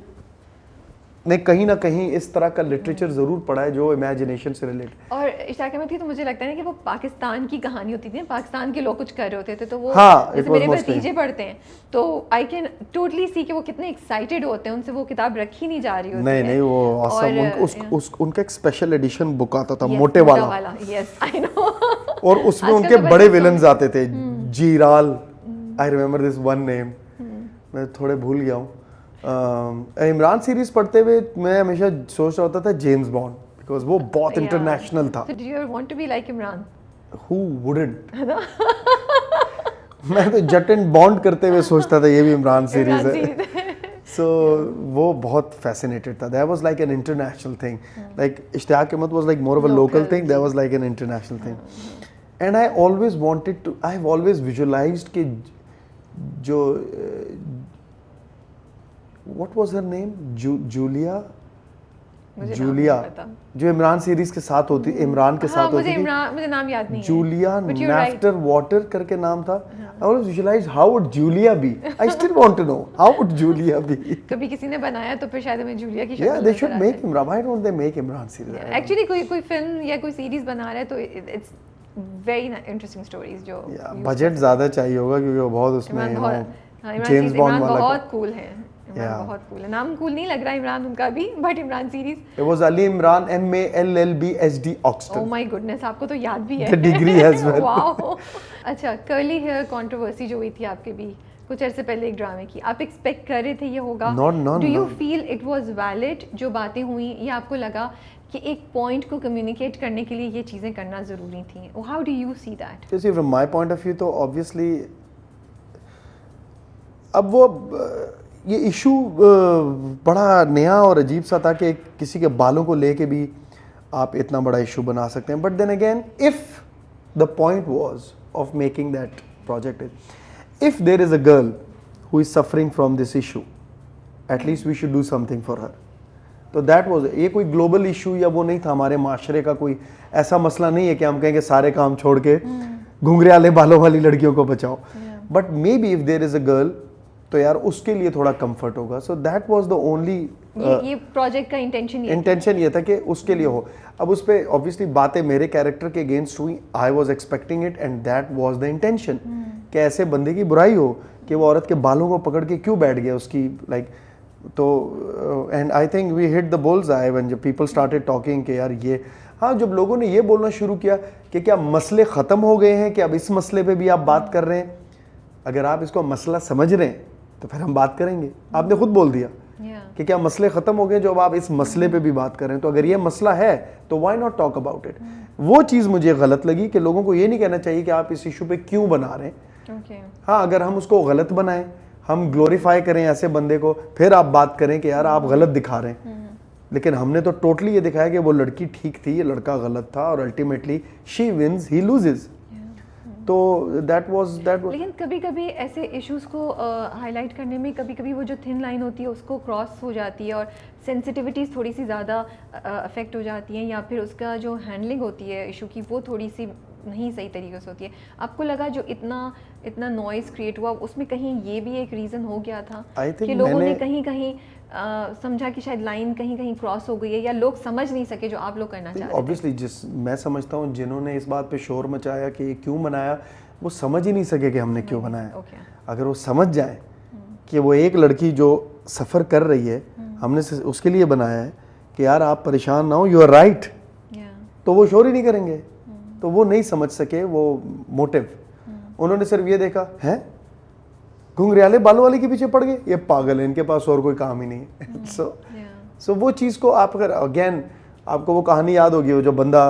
ने कहीं ना कहीं इस तरह का लिटरेचर जरूर पढ़ा है जो इमेजिनेशन से रिलेटेड। और इश्ताक अहमद की तो मुझे लगता है ना कि वो पाकिस्तान की कहानी होती थी, पाकिस्तान के लोग कुछ कर रहे होते थे, तो वो जैसे मेरे भतीजे पढ़ते हैं तो आई कैन टोटली सी कि वो कितने एक्साइटेड होते हैं, उनसे वो किताब रखी नहीं जा रही होती है। नहीं वो awesome, उनका एक स्पेशल एडिशन बुक आता था, मोटे वाला। Yes I know. और उसमें उनके बड़े विलन्स आते थे, जीराल, I remember this one name, मैं थोड़े भूल गया हूँ। इमरान सीरीज पढ़ते हुए मैं हमेशा सोच रहा होता था जेम्स बॉन्ड, बिकॉज वो बहुत इंटरनेशनल था। So did you ever want to be like Imran? Who wouldn't? मैं तो जट एंड बॉन्ड करते हुए सोचता था ये भी इमरान सीरीज है। So वो बहुत fascinated था। That was like an international thing. Like Ishtiyaq Ahmad was like more of a local thing. That was like an international thing. And I always wanted to. I've always visualized कि जो what was her name? Julia जो Imran series के साथ होती, इमरान के साथ होती थी, मुझे नाम याद नहीं है, जूलिया नाफ्टर वाटर करके नाम था। I always visualized how would Julia be? I still want to know how would Julia be? कभी किसी ने बनाया तो फिर शायद हमें जूलिया की शक्ल। Yeah, they should make Imran. Why don't they make Imran series? Actually कोई फिल्म या कोई सीरीज बना रहा है तो it's very interesting stories जो बजट ज्यादा चाहिए होगा क्योंकि वो बहुत उसमें जेम्स बॉन्ड वाला बहुत कूल है। बहुत कूल है, नाम कूल नहीं लग रहा इमरान उनका भी, but Imran series. It was Ali Imran, MALLBHD Oxton. Oh my goodness, आपको तो याद भी है। The degree as well. Wow. अच्छा, कर्ली हेयर कंट्रोवर्सी जो हुई थी आपके भी कुछ अर्से पहले एक ड्रामे की, आप एक्सपेक्ट कर रहे थे ये होगा? Do you feel it was valid जो बातें हुई, या आपको लगा कि एक पॉइंट को कम्युनिकेट करने के लिए ये चीज़ें करना ज़रूरी थी? How do you see that? So see, from my point of view तो obviously अब वो ये इशू बड़ा नया और अजीब सा था कि किसी के बालों को लेके भी आप इतना बड़ा इशू बना सकते हैं। But then again if the point was of making that project is if there is a girl who is suffering from this issue, at least we should do something for her. तो that was, ये कोई global issue या वो नहीं था, हमारे माशरे का कोई ऐसा मसला नहीं है कि हम कहेंगे सारे काम छोड़ के घुंघराले बालों वाली लड़कियों को बचाओ। But maybe if there is a girl तो यार उसके लिए थोड़ा कंफर्ट होगा। So that was the only, ये प्रोजेक्ट का इंटेंशन ये था कि उसके लिए हो। अब उस पे ऑब्वियसली बातें मेरे कैरेक्टर के अगेंस्ट हुई, I was expecting it and that was the intention कि ऐसे बंदे की बुराई हो कि वो औरत के बालों को पकड़ के क्यों बैठ गया उसकी, लाइक तो and I think we hit the bull's eye when जब पीपल स्टार्टेड टॉकिंग कि यार ये, हाँ जब लोगों ने ये बोलना शुरू किया कि क्या मसले ख़त्म हो गए हैं कि अब इस मसले पे भी आप बात कर रहे हैं, अगर आप इसको मसला समझ रहे हैं तो फिर हम बात करेंगे। आपने खुद बोल दिया कि क्या मसले ख़त्म हो गए जो अब आप इस मसले पे भी बात कर रहे हैं, तो अगर ये मसला है तो why not talk about it. वो चीज़ मुझे गलत लगी कि लोगों को ये नहीं कहना चाहिए कि आप इस इशू पे क्यों बना रहे हैं। हाँ, अगर हम उसको गलत बनाएं, हम ग्लोरीफाई करें ऐसे बंदे को, फिर आप बात करें कि यार आप गलत दिखा रहे हैं। लेकिन हमने तो टोटली ये दिखाया कि वो लड़की ठीक थी, ये लड़का गलत था और ultimately she wins, he loses. तो दैट वाज लेकिन कभी कभी ऐसे इश्यूज को हाईलाइट करने में कभी कभी वो जो थिन लाइन होती है उसको क्रॉस हो जाती है और सेंसिटिविटीज़ थोड़ी सी ज़्यादा अफेक्ट हो जाती हैं, या फिर उसका जो हैंडलिंग होती है इशू की वो थोड़ी सी नहीं सही तरीके से होती है। आपको लगा जो इतना नॉइज़ क्रिएट हुआ उसमें कहीं ये भी एक रीज़न हो गया था कि लोगों ने कहीं कहीं समझा कि शायद लाइन कहीं कहीं क्रॉस हो गई है, या लोग समझ नहीं सके जो आप लोग करना चाह रहे थे? ऑब्वियसली मैं समझता हूँ जिन्होंने इस बात पे शोर मचाया कि ये क्यों बनाया, वो समझ ही नहीं सके कि हमने क्यों बनाया। अगर वो समझ जाए कि वो एक लड़की जो सफ़र कर रही है, हमने उसके लिए बनाया है कि यार आप परेशान ना हो, यू आर राइट, तो वो शोर ही नहीं करेंगे। तो वो नहीं समझ सके वो मोटिव, उन्होंने सिर्फ ये देखा है घुंघराले बालों वाले के पीछे पड़ गए, ये पागल है, इनके पास और कोई काम ही नहीं है। सो वो चीज़ को आप अगर अगेन, आपको वो कहानी याद होगी, वो जो बंदा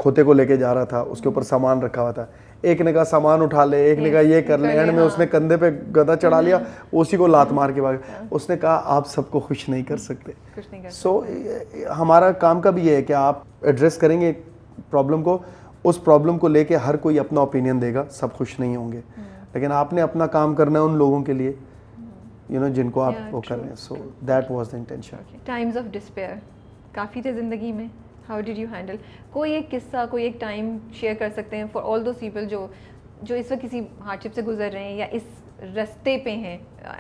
खोते को लेके जा रहा था, उसके ऊपर सामान रखा हुआ था, एक ने कहा सामान उठा ले, एक ने कहा ये कर ले, एंड में उसने कंधे पे गदा चढ़ा लिया, उसी को लात मार के भाग। उसने कहा आप सबको खुश नहीं कर सकते। सो हमारा काम का भी ये है कि आप एड्रेस करेंगे प्रॉब्लम को, उस प्रॉब्लम को लेके हर कोई अपना ओपिनियन देगा, सब खुश नहीं होंगे, लेकिन आपने अपना काम करना है उन लोगों के लिए जिनको आप वो कर रहे हैं। सो that was the intention. Times of despair काफ़ी थे ज़िंदगी में, हाउ डिड यू हैंडल? कोई एक किस्सा, कोई एक टाइम शेयर कर सकते हैं फॉर ऑल दोज पीपल जो इस वक्त किसी हार्डशिप से गुजर रहे हैं या इस रास्ते पे हैं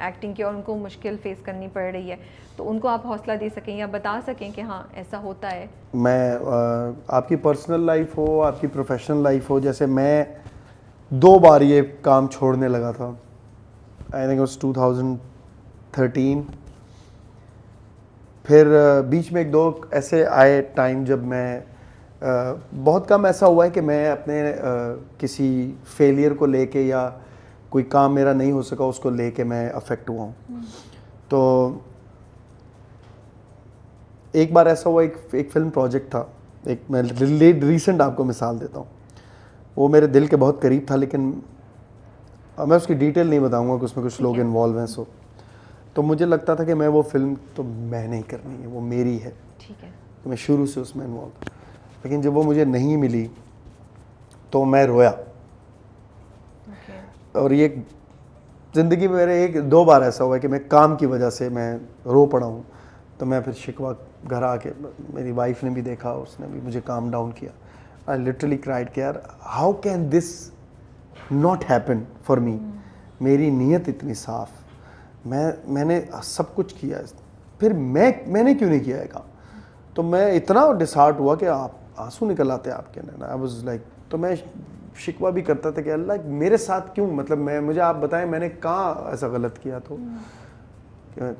एक्टिंग की और उनको मुश्किल फेस करनी पड़ रही है, तो उनको आप हौसला दे सकें या बता सकें कि हाँ ऐसा होता है। मैं आपकी पर्सनल लाइफ हो, आपकी प्रोफेशनल लाइफ हो, जैसे मैं 2 बार ये काम छोड़ने लगा था। I think was 2013। फिर बीच में 1-2 ऐसे आए टाइम जब मैं बहुत कम ऐसा हुआ है कि मैं अपने किसी फेलियर को लेके या कोई काम मेरा नहीं हो सका उसको लेके मैं अफेक्ट हुआ हूँ। तो एक बार ऐसा हुआ, एक फिल्म प्रोजेक्ट था, एक मैं रिसेंट आपको मिसाल देता हूँ, वो मेरे दिल के बहुत करीब था, लेकिन मैं उसकी डिटेल नहीं बताऊँगा कि उसमें कुछ लोग इन्वॉल्व हैं। सो तो मुझे लगता था कि मैं वो फिल्म तो मैं नहीं करनी है, वो मेरी है, ठीक है, तो मैं शुरू से उसमें इन्वॉल्व था। लेकिन जब वो मुझे नहीं मिली तो मैं रोया। और ये ज़िंदगी में मेरे 1-2 बार ऐसा हुआ है कि मैं काम की वजह से मैं रो पड़ा हूँ। तो मैं फिर शिकवा घर आके, मेरी वाइफ ने भी देखा, उसने भी मुझे काम डाउन किया। आई लिटरली क्राइड कि यार how can this not happen for me. मेरी नीयत इतनी साफ, मैंने सब कुछ किया है, फिर मैंने क्यों नहीं किया है काम। तो मैं इतना डिसहार्ट हुआ कि आप आंसू निकल आते आपके अंदर। आई वाज लाइक, तो मैं शिकवा भी करता था कि अल्लाह मेरे साथ क्यों, मतलब मुझे आप बताएं मैंने कहाँ ऐसा गलत किया। तो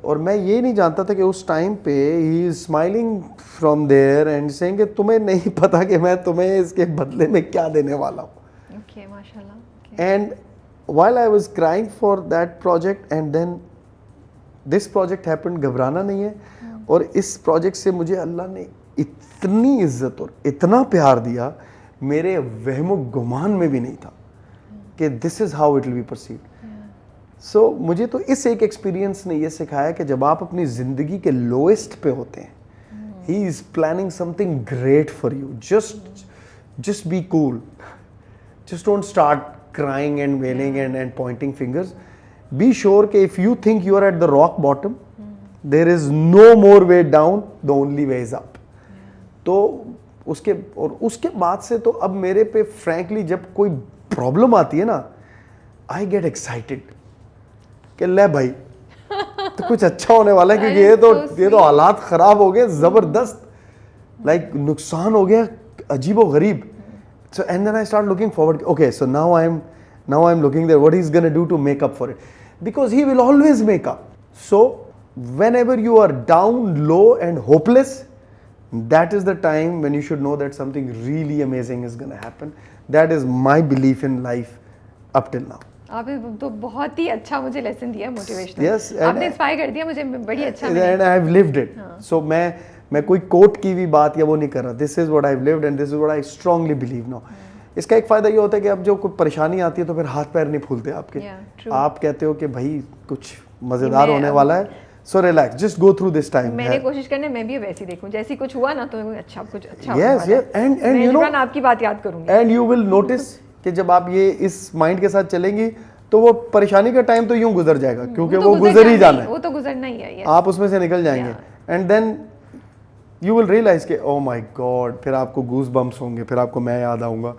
और मैं ये नहीं जानता था कि उस टाइम पे he is smiling from there and saying कि तुम्हें नहीं पता कि मैं तुम्हें इसके बदले में क्या देने वाला हूँ। ओके, माशाल्लाह। And while I was crying for that project and then this project happened, घबराना नहीं है। और इस प्रोजेक्ट से मुझे अल्लाह ने इतनी इज्जत और इतना प्यार दिया, मेरे वहमो गुमान में भी नहीं था कि this is how it will be perceived. So मुझे तो इस एक एक्सपीरियंस ने ये सिखाया कि जब आप अपनी ज़िंदगी के लोएस्ट पे होते हैं, he is planning something great for you. Just be cool, just don't start crying and wailing and pointing fingers. Be sure that if you think you are at the rock bottom, there is no more way down, the only way is up. तो उसके बाद से तो अब मेरे पे frankly जब कोई प्रॉब्लम आती है ना, I get excited कि ले भाई तो कुछ अच्छा होने वाला है, क्योंकि ये तो हालात खराब हो गए ज़बरदस्त, लाइक नुकसान हो गया अजीबो गरीब। So and then I start looking forward. Okay, so now I'm looking there. What he's gonna do to make up for it? Because he will always make up. So whenever you are down, low, and hopeless, that is the time when you should know that something really amazing is gonna happen. That is my belief in life up till now. आपने तो बहुत ही अच्छा मुझे lesson दिया, motivational. Yes, आपने inspire कर दिया मुझे, बड़ी अच्छा। And I have lived it. So मैं कोई कोट की भी बात या वो नहीं कर रहा। This is what I have lived and this is what I strongly believe now. इसका एक फ़ायदा ये होता है कि अब जो कोई परेशानी आती है तो फिर हाथ पैर नहीं फूलते आपके। आप कहते हो कि भाई कुछ मज़ेदार होने वाला है, so relax, just go through this time. मैंने कोशिश करने मैं भी वैसी देखूं, जैसे कुछ हुआ ना तो अच्छा कुछ अच्छा। यस एंड यू नो, आपकी बात याद करूंगी। एंड यू विल नोटिस कि जब आप ये इस माइंड के साथ चलेंगी तो वो परेशानी का टाइम तो यूं गुजर जाएगा, क्योंकि वो गुजर ही जाना है, वो तो गुजरना ही है। आप उसमें से निकल जाएंगे and then you will realise के ओ माई गॉड, फिर आपको गूज बम्प्स होंगे, फिर आपको मैं याद आऊंगा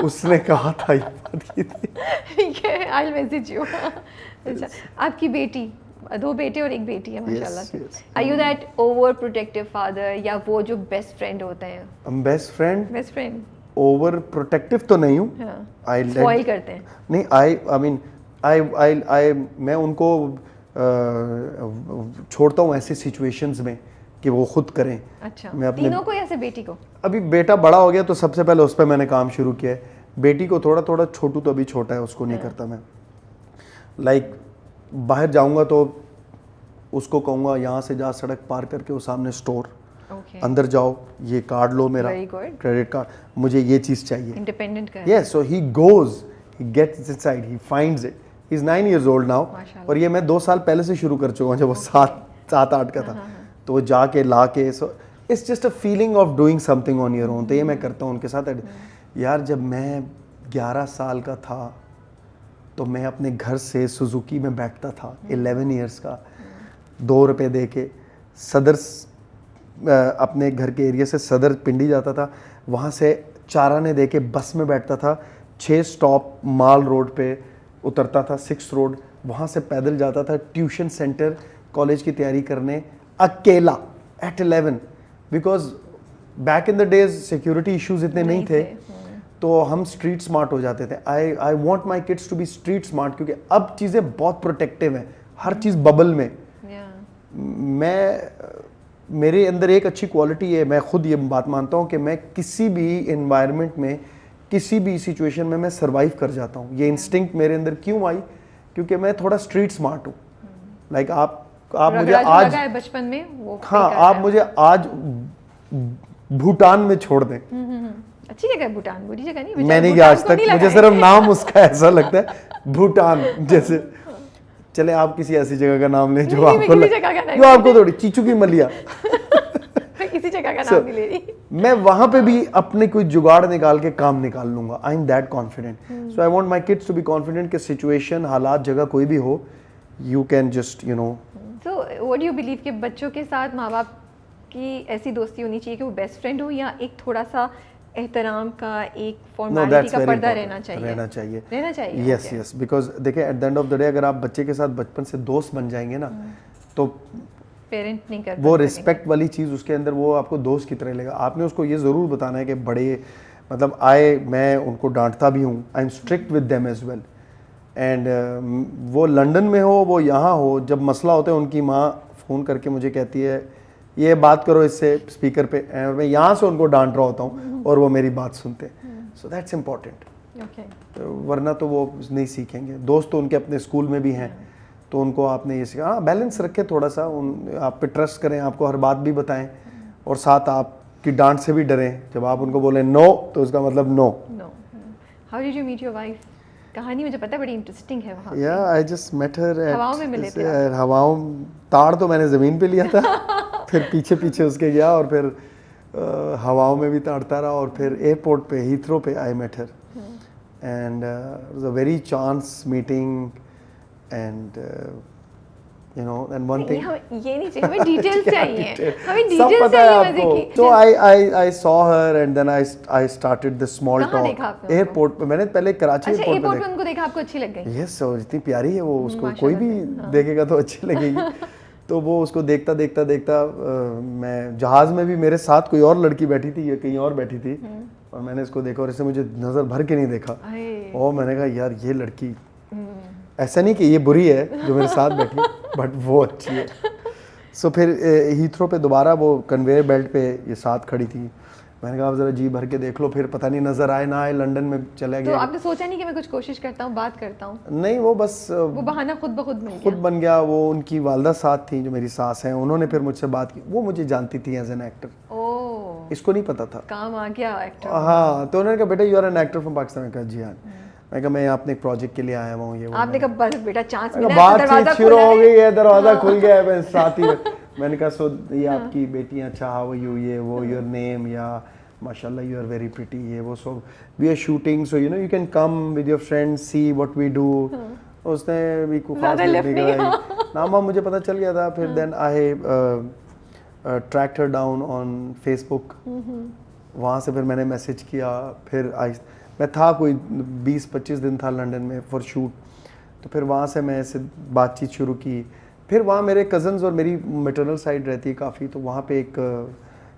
उसने कहा था ये बात की थी। ठीक है, आई विल मैसेज यू। अच्छा, आपकी बेटी, 2 बेटे और 1 बेटी है माशाल्लाह से। Are you that overprotective father या वो जो बेस्ट फ्रेंड होते हैं? बेस्ट फ्रेंड ओवर प्रोटेक्टिव तो नहीं हूँ। आई स्पॉइल करते हैं नहीं, आई मीन आई मैं उनको छोड़ता हूँ ऐसे सिचुएशंस में कि वो खुद करें। अच्छा, मैं अपने तीनों को या सिर्फ बेटी को? अभी बेटा बड़ा हो गया तो सबसे पहले उस पर मैंने काम शुरू किया है। बेटी को थोड़ा छोटू तो अभी छोटा है, उसको नहीं करता मैं। लाइक बाहर जाऊंगा तो उसको कहूँगा यहाँ से जा, सड़क पार करके वो सामने स्टोर, Okay. अंदर जाओ, ये कार्ड लो मेरा, Very good. क्रेडिट कार्ड, मुझे ये चीज़ चाहिए। इंडिपेंडेंट कर Yes, so he goes, he gets inside, he finds it. He's 9 years old now. माशाल्लाह। और ये मैं 2 साल पहले से शुरू कर चुका हूँ, जब वो 7-8 का था। तो वो जाके ला के, so it's just a feeling of doing something on your own। तो ये मैं करता हूँ उनके साथ। यार जब मैं 11 साल का था तो मैं अपने घर से सुजुकी में बैठता था, 11 इयर्स का, 2 रुपए दे के सदर अपने घर के एरिया से सदर पिंडी जाता था, वहाँ से चाराने दे के बस में बैठता था, 6 स्टॉप माल रोड पे उतरता था, 6 रोड, वहाँ से पैदल जाता था ट्यूशन सेंटर कॉलेज की तैयारी करने अकेला at 11, because back in the days security issues इतने नहीं थे, तो हम स्ट्रीट स्मार्ट हो जाते थे। I want my kids to be street smart, क्योंकि अब चीज़ें बहुत प्रोटेक्टिव हैं, हर चीज़ बबल में। मेरे अंदर एक अच्छी क्वालिटी है, मैं खुद ये बात मानता हूँ कि मैं किसी भी इन्वायरमेंट में, किसी भी सिचुएशन में मैं सर्वाइव कर जाता हूँ। ये इंस्टिंक्ट मेरे अंदर क्यों आई? क्योंकि मैं थोड़ा स्ट्रीट स्मार्ट हूँ। लाइक आप मुझे आज बचपन में वो, हाँ, आप मुझे आज भूटान में छोड़ दें, अच्छी जगह है भूटान, बुरी जगह नहीं। मैं नहीं गया आज तक, मुझे सिर्फ नाम उसका ऐसा लगता है भूटान जैसे। चले आप किसी ऐसी जगह का नाम लें जो आपको थोड़ी चीचू की मलिया किसी जगह का नाम नहीं ले रही। मैं वहां पे भी अपने कोई जुगाड़ निकाल के काम निकाल लूंगा। I am that confident. So I want my kids to be confident कि सिचुएशन, हालात, जगह कोई भी हो, you can just you know. So what do you believe कि बच्चों के साथ माँ बाप की ऐसी दोस्ती होनी चाहिए कि वो बेस्ट फ्रेंड हो, या एक थोड़ा सा एहतराम का, एक फॉर्मेलिटी का पर्दा रहना चाहिए? यस यस, बिकॉज देखिए eight the end of the day अगर आप बच्चे के साथ बचपन से दोस्त बन जाएंगे ना, तो पेरेंट नहीं कर वो रिस्पेक्ट वाली चीज़ उसके अंदर, वो आपको दोस्त की तरह लेगा। आपने उसको ये ज़रूर बताना है कि बड़े मतलब मैं उनको डांटता भी हूँ, I am strict with them as well. And वो लंदन में हो, वो यहाँ हो, जब मसला होता है उनकी माँ फ़ोन करके मुझे कहती है ये बात करो इससे स्पीकर पे, और मैं यहाँ से उनको डांट रहा होता हूँ और वो मेरी बात सुनते हैं। So that's important. वरना तो वो नहीं सीखेंगे। दोस्त तो उनके अपने स्कूल में भी हैं, तो उनको आपने ये सीखा। हाँ, बैलेंस रखें थोड़ा सा, आप पे ट्रस्ट करें, आपको हर बात भी बताएं, और साथ आपकी डांट से भी डरें। जब आप उनको बोलें नो, तो उसका मतलब no. How did you meet your wife? कहानी मुझे पता है बड़ी इंटरेस्टिंग है वहाँ। Yeah I just met her at, हवाओं में मिले थे। हवाओं, ताड़ तो मैंने ज़मीन पे लिया था फिर पीछे उसके गया, और फिर हवाओं में भी ताड़ता रहा, और फिर एयरपोर्ट पे, हीथ्रो पे I met her, and it was a very chance meeting, and you know, and one thing, ये नहीं चाहिए, हमें डिटेल्स चाहिए, हमें सब डिटेल्स पता है चाहिए आपको। तो I saw her, and then I started the small talk airport पे। मैंने पहले कराची एयरपोर्ट पे उनको देखा, आपको अच्छी लग गई? यस, और इतनी प्यारी है वो, उसको कोई भी देखेगा तो अच्छी लगेगी। तो वो उसको देखता मैं जहाज़ में भी मेरे साथ कोई और लड़की बैठी थी, ये कहीं और बैठी थी, और मैंने इसको देखा और इसने मुझे नज़र भर के नहीं देखा, और मैंने कहा यार ये लड़की, ऐसा नहीं कि ये बुरी है जो मेरे साथ बैठी, बट वो अच्छी है। सो फिर हीथ्रो पे दोबारा वो कन्वेयर बेल्ट पे ये साथ खड़ी थी, मैंने कहा ज़रा जी भर के देख लो, फिर पता नहीं नज़र आए ना आए, लंदन में चला गया। तो आपने सोचा नहीं कि मैं कुछ कोशिश करता हूँ, बात करता हूँ? नहीं, वो बस वो बहाना खुद ब खुद बन गया। वो उनकी वालदा साथ थी जो मेरी सास हैं, उन्होंने फिर मुझसे बात की। वो मुझे जानती थी एज एन एक्टर, इसको नहीं पता था, काम आ गया एक्टर। हाँ, तो उन्होंने कहा बेटा you are an actor from Pakistan. मैंने कहा जी हाँ। मैं कहा मैं यहाँ अपने एक प्रोजेक्ट के लिए आया हुआ हूँ। आपने कहा बस बेटा चांस मिला, बातचीत शुरू हो गई है, दरवाजा खुल गया है साथ ही। मैंने कहा सो ये आपकी बेटी, अच्छा हाउ आर यू, ये वो, योर नेम, या माशाल्लाह यू आर वेरी प्रिटी, ये वो, so we are shooting, so you know you can come with your friends, see what we do. उसने भी कुछ खास नहीं नाम मुझे पता चल गया था। फिर then I tracked her down on Facebook, वहाँ से फिर मैंने मैसेज किया। फिर मैं था कोई 20-25 दिन था लंदन में फॉर शूट, तो फिर वहाँ से मैं ऐसे बातचीत शुरू की। फिर वहाँ मेरे कज़न्स और मेरी मैटरनल साइड रहती है काफ़ी, तो वहाँ पे एक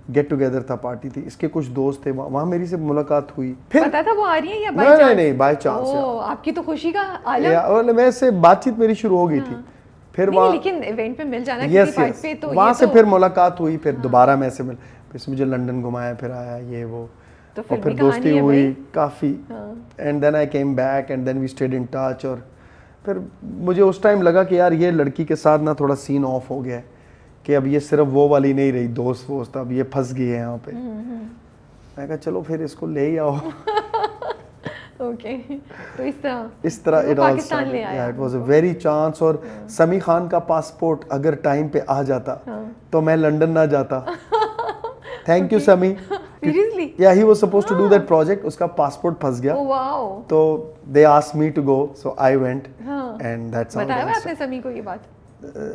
गेट टुगेदर था, पार्टी थी, इसके कुछ दोस्त थे, वहाँ मेरी से मुलाकात हुई। फिर पता था वो आ रही है या बाय चांस? नहीं, बाय चांस। आपकी तो खुशी का आलम। मैं से बातचीत मेरी शुरू हो गई थी। फिर वहाँ लेकिन इवेंट पे मिल जाना किसी पार्ट पे, तो वहाँ से फिर मुलाकात हुई। फिर दोबारा मैं से मिल, फिर मुझे लंदन घुमाया, फिर आया ये वो, तो फिर दोस्ती हुई काफ़ी। And then I came back and then we stayed in touch. और फिर मुझे उस टाइम लगा कि यार ये लड़की के साथ ना थोड़ा सीन ऑफ हो गया है, कि अब ये सिर्फ वो वाली नहीं रही दोस्त वोस्त, अब ये फंस गई है यहाँ पे। मैं कहा चलो फिर इसको ले ही आओ। ओके, तो इस तरह वो इट ऑल पाकिस्तान ले आया it was a very chance. और समी खान का पासपोर्ट अगर टाइम पे आ जाता तो मैं लंदन ना जाता। Thank you Sami. सीरियसली? या he was supposed to do that project, उसका पासपोर्ट फंस गया। Oh wow. तो they asked me to go, so I went and that's how. बताया आपने समी को ये बात?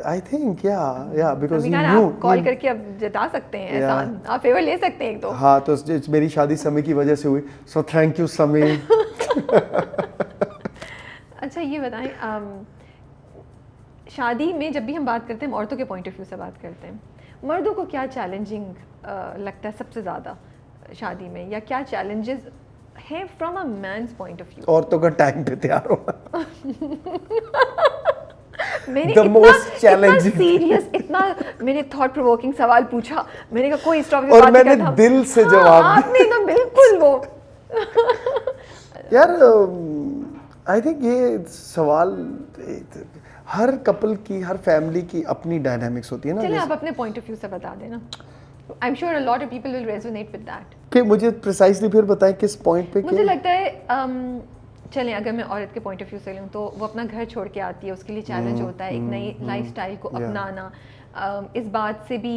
आई थिंक या बिकॉज़ समी ही खान न्यू। आप कॉल करके अब जता सकते हैं एहसान, आप फेवर ले सकते हैं एक तो। हाँ, तो मेरी शादी समी की वजह से हुई, सो थैंक यू समी। अच्छा ये बताएं, शादी में जब भी हम बात करते हैं, हम औरतों के पॉइंट ऑफ व्यू से बात करते हैं, मर्दों को क्या चैलेंजिंग लगता है सबसे ज़्यादा शादी में, या क्या चैलेंजेस हैं from a man's point of view? औरतों का टाइम पे तैयार होना। मैंने The most challenging. सीरियस, इतना मैंने थॉट प्रोवोकिंग सवाल पूछा, मैंने कहा कोई इस टॉपिक और मैंने दिल से जवाब दिया। आपने तो बिल्कुल वो यार आई थिंक ये सवाल हर कपल की, हर फैमिली की अपनी डायनामिक्स होती है ना। चलिए आप अपने पॉइंट ऑफ व्यू से बता देना। I am sure a lot of people will resonate with that. कि मुझे प्रिसाइसली फिर बताएं किस पॉइंट पे। मुझे लगता है चलें, अगर मैं औरत के पॉइंट ऑफ व्यू से लूँ तो वो अपना घर छोड़ के आती है, उसके लिए चैलेंज होता है एक नई लाइफस्टाइल को अपनाना, इस बात से भी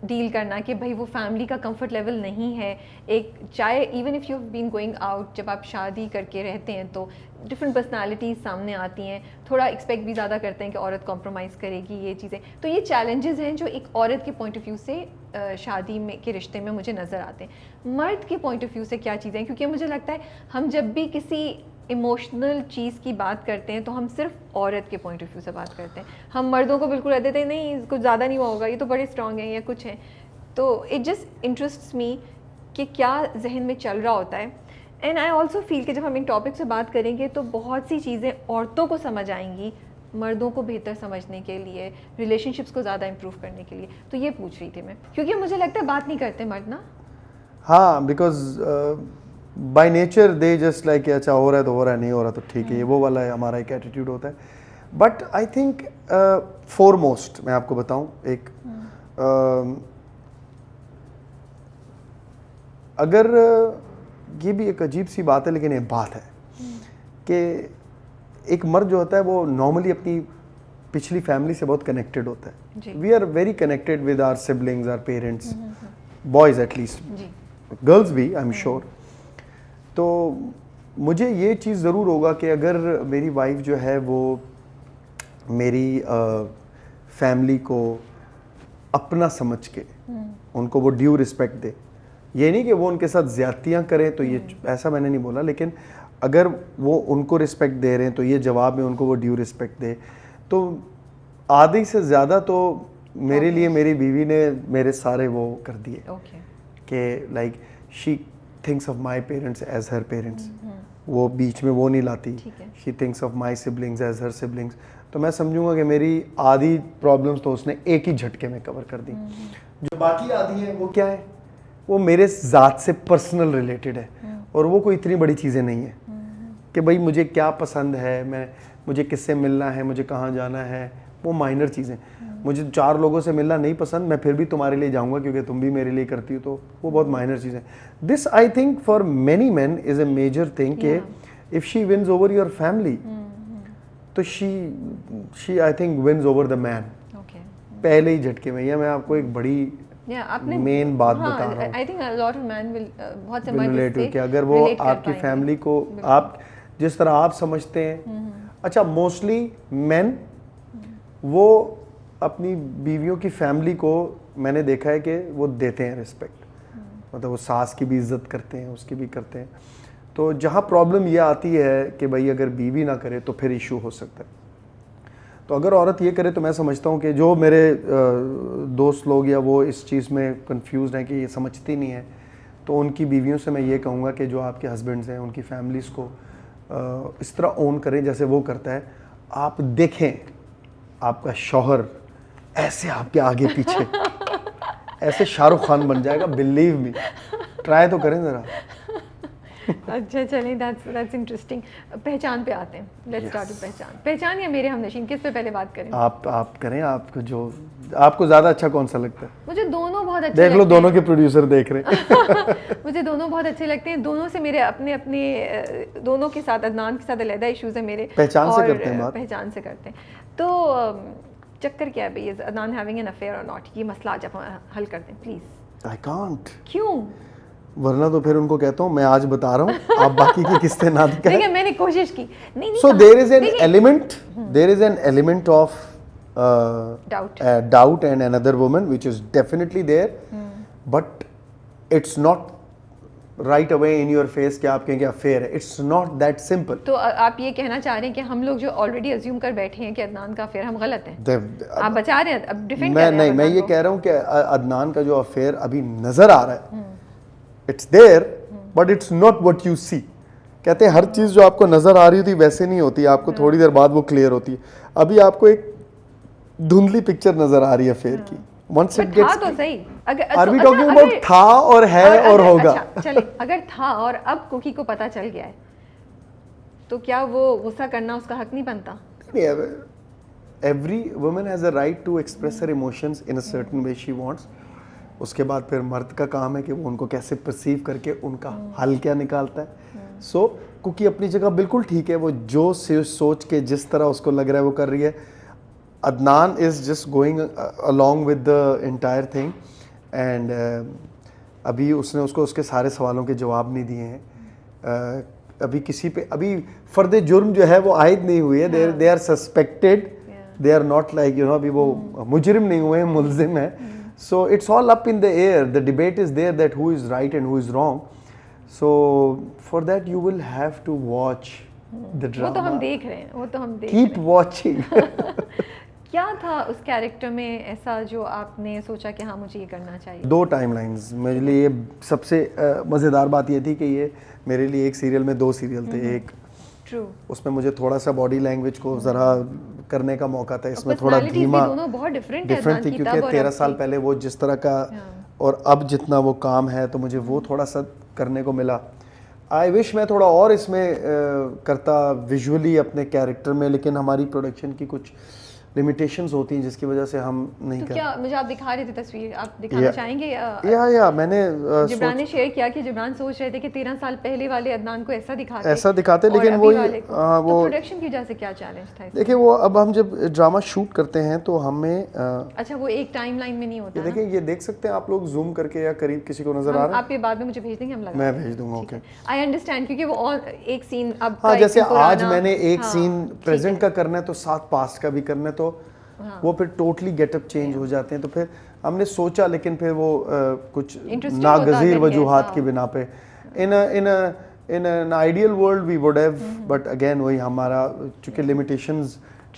डील करना कि भाई वो फैमिली का कंफर्ट लेवल नहीं है। एक चाहे even if you have been going out, जब आप शादी करके रहते हैं तो डिफरेंट पर्सनालिटीज़ सामने आती हैं, थोड़ा एक्सपेक्ट भी ज़्यादा करते हैं कि औरत कॉम्प्रोमाइज़ करेगी, ये चीज़ें। तो ये चैलेंजेस हैं जो एक औरत के पॉइंट ऑफ व्यू से शादी में के रिश्ते में मुझे नज़र आते हैं। मर्द के पॉइंट ऑफ व्यू से क्या चीज़ें हैं? क्योंकि मुझे लगता है हम जब भी किसी इमोशनल चीज़ की बात करते हैं तो हम सिर्फ औरत के पॉइंट ऑफ व्यू से बात करते हैं। हम मर्दों को बिल्कुल कह देते हैं नहीं कुछ ज़्यादा नहीं हुआ होगा, ये तो बड़े स्ट्रॉन्ग हैं या कुछ हैं। तो इट जस्ट इंटरेस्ट्स मी कि क्या जहन में चल रहा होता है। एंड आई ऑल्सो फील कि जब हम इन टॉपिक से बात करेंगे तो बहुत सी चीज़ें औरतों को समझ आएंगी मर्दों को बेहतर समझने के लिए, रिलेशनशिप्स को ज़्यादा इम्प्रूव करने के लिए। तो ये पूछ रही थी मैं, क्योंकि मुझे लगता है बात नहीं करते मर्द ना। हाँ, because by nature they just like अच्छा हो रहा है तो हो रहा है, नहीं हो रहा तो ठीक है, ये वो वाला है हमारा एक एटीट्यूड होता है। बट आई थिंक फॉरमोस्ट मैं आपको बताऊं एक अगर ये भी एक अजीब सी बात है लेकिन एक बात है कि एक मर्द जो होता है वो नॉर्मली अपनी पिछली फैमिली से बहुत कनेक्टेड होता है। We are very connected with our siblings, our parents, boys at least, girls भी आई एम श्योर। तो मुझे ये चीज़ ज़रूर होगा कि अगर मेरी वाइफ जो है वो मेरी फैमिली को अपना समझ के उनको वो ड्यू रिस्पेक्ट दे, ये नहीं कि वो उनके साथ ज़्यादतियाँ करें, तो ये ऐसा मैंने नहीं बोला, लेकिन अगर वो उनको रिस्पेक्ट दे रहे हैं तो ये जवाब में उनको वो ड्यू रिस्पेक्ट दे। तो आधी से ज़्यादा तो मेरे लिए मेरी बीवी ने मेरे सारे वो कर दिए कि like she thinks of my parents as her parents, वो बीच में वो नहीं लाती। She thinks of my siblings as her siblings. तो मैं समझूंगा कि मेरी आधी प्रॉब्लम्स तो उसने एक ही झटके में कवर कर दी। जो बाकी आधी है वो क्या है, वो मेरे ज़ात से पर्सनल रिलेटेड है और वो कोई इतनी बड़ी चीज़ें नहीं है कि भाई मुझे क्या पसंद है, मुझे किससे मिलना है, मुझे कहाँ जाना है, वो माइनर चीज़ें। मुझे 4 लोगों से मिलना नहीं पसंद, मैं फिर भी तुम्हारे लिए जाऊंगा क्योंकि तुम भी मेरे लिए करती हो, तो वो बहुत माइनर चीज़ें। This I think for many man is a major thing कि if she wins over your family तो she I think wins over the man पहले ही झटके में। या मैं आपको एक बड़ी मेन बात बता रहा हूँ, I think a lot of man will बहुत से मर्द रिलेट कि अगर वो आपकी फैमिली को आप जिस तरह आप समझते हैं, अच्छा मोस्टली मैन वो अपनी बीवियों की फैमिली को मैंने देखा है कि वो देते हैं रिस्पेक्ट, मतलब वो सास की भी इज्जत करते हैं, उसकी भी करते हैं। तो जहाँ प्रॉब्लम ये आती है कि भाई अगर बीवी ना करे तो फिर इशू हो सकता है। तो अगर औरत ये करे तो मैं समझता हूँ कि जो मेरे दोस्त लोग या वो इस चीज़ में कंफ्यूज हैं कि ये समझती नहीं है, तो उनकी बीवियों से मैं ये कहूँगा कि जो आपके हस्बैंड्स हैं उनकी फैमिलीज़ को इस तरह ओन करें जैसे वो करता है। आप देखें आपका शौहर ऐसे आपके आगे पीछे ऐसे शाहरुख खान बन जाएगा, बिलीव मी, ट्राई तो करें ज़रा। अच्छा चलें, दैट्स इंटरेस्टिंग। पहचान पे आते हैं, लेट्स स्टार्ट विद पहचान या मेरे हमनशीन, किस पे पहले बात करें? आप करें, आपको ज़्यादा अच्छा कौन सा लगता है? मुझे दोनों बहुत अच्छे देख लो, लगते दोनों हैं। के प्रोड्यूसर देख रहे हैं। मुझे दोनों बहुत अच्छे लगते हैं, दोनों से मेरे अपने दोनों के साथ, अदनान के साथ अलग इश्यूज है मेरे। पहचान से और करते हैं बात। पहचान से करते हैं तो चक्कर क्या है भाई, is Adnan having an affair और नॉट? ये मसला आज आप हल करते हैं प्लीज। आई कांट, क्यों? वरना तो फिर उनको कहता हूँ मैं आज बता रहा हूँ, आप बाकी की किस्तें ना दिखाएं। देखिए मैंने कोशिश की, नहीं So कहा। there is an देखिए, element of doubt and another woman which is definitely there, but it's not right away in your face कि आप कहेंगे affair है. It's not that simple. तो आप ये कहना चाह रहे हैं कि हम लोग जो ऑलरेडी अज्यूम कर बैठे हैं कि अदनान का अफेयर, हम गलत हैं? आप बचा रहे हैं, अब डिफेंड कर रहे हैं? मैं अदनान ये को। कह रहा हूँ कि अदनान का जो अफेयर अभी नजर आ रहा है, it's there but it's not what you see. कहते हैं हर चीज जो आपको नजर आ रही होती वैसे नहीं होती, आपको थोड़ी देर बाद वो क्लियर होती है। अभी आपको एक धुंधली पिक्चर नजर आ रही है अफेयर की। Once it पर था gets, तो सही। are we talking about था और है और होगा? अच्छा चले, अगर था और अब कुकी को पता चल गया है, तो क्या वो गुस्सा करना उसका हक नहीं बनता? Every woman has a right to express her emotions in a certain way she wants. उसके बाद फिर मर्द का काम है कि वो उनको कैसे परसीव करके उनका हल क्या निकालता है। सो कुकी अपनी जगह बिल्कुल ठीक है, वो जो सोच के जिस तरह उसको लग रहा है वो कर रही है। Adnan is just going along with the entire thing and अभी उसने उसको उसके सारे सवालों के जवाब नहीं दिए हैं। अभी किसी पे अभी फर्द जुर्म जो है वो आयद नहीं हुई है, they are suspected, they are not like you know, अभी वो मुजरिम नहीं हुए हैं, मुल्जिम है। So it's all up in the air. The debate is there that who is right and who is wrong. So for that you will have to watch the drama. वो तो हम देख रहे हैं, वो तो हम देख Keep watching. क्या था उस कैरेक्टर में ऐसा जो आपने सोचा कि हाँ मुझे ये करना चाहिए? 2 टाइमलाइंस मेरे लिए सबसे मज़ेदार बात ये थी कि ये मेरे लिए एक सीरियल में 2 सीरियल थे। एक ट्रू, उसमें मुझे थोड़ा सा बॉडी लैंग्वेज को ज़रा करने का मौका था, इसमें थोड़ा धीमा, दोनों बहुत डिफरेंट थी क्योंकि 13 साल पहले वो जिस तरह का और अब जितना वो काम है, तो मुझे वो थोड़ा सा करने को मिला। आई विश मैं थोड़ा और इसमें करता विजुअली अपने कैरेक्टर में, लेकिन हमारी प्रोडक्शन की कुछ लिमिटेशंस होती हैं जिसकी वजह से हम नहीं तो कर। क्या मुझे आप दिखा रहे थे तस्वीर, आप दिखाना चाहेंगे? या मैंने जिब्रान ने शेयर किया कि जिब्रान सोच रहे थे कि 13 साल पहले वाले अदनान को ऐसा दिखाते, लेकिन वो वो प्रोडक्शन की वजह से क्या चैलेंज था? देखिए वो अब हम जब ड्रामा शूट करते हैं तो हमें अच्छा वो एक टाइमलाइन में नहीं होता ना? देखिए ये देख सकते हैं आप लोग जूम करके या करीब किसी को नजर आ रहा है? आप ये बाद में मुझे भेज देंगे, हम लगा मैं भेज दूंगा। ओके, आई अंडरस्टैंड, क्योंकि वो एक सीन अब हाँ, जैसे आज मैंने एक सीन प्रेजेंट का करना है तो साथ पास्ट का भी करना है, तो वो फिर टोटली गेटअप चेंज हो जाते हैं। तो फिर हमने सोचा, लेकिन फिर वो कुछ नागजीर वजूहात की बिना पे in an ideal world we would have, but again वही हमारा चूंकि लिमिटेशंस,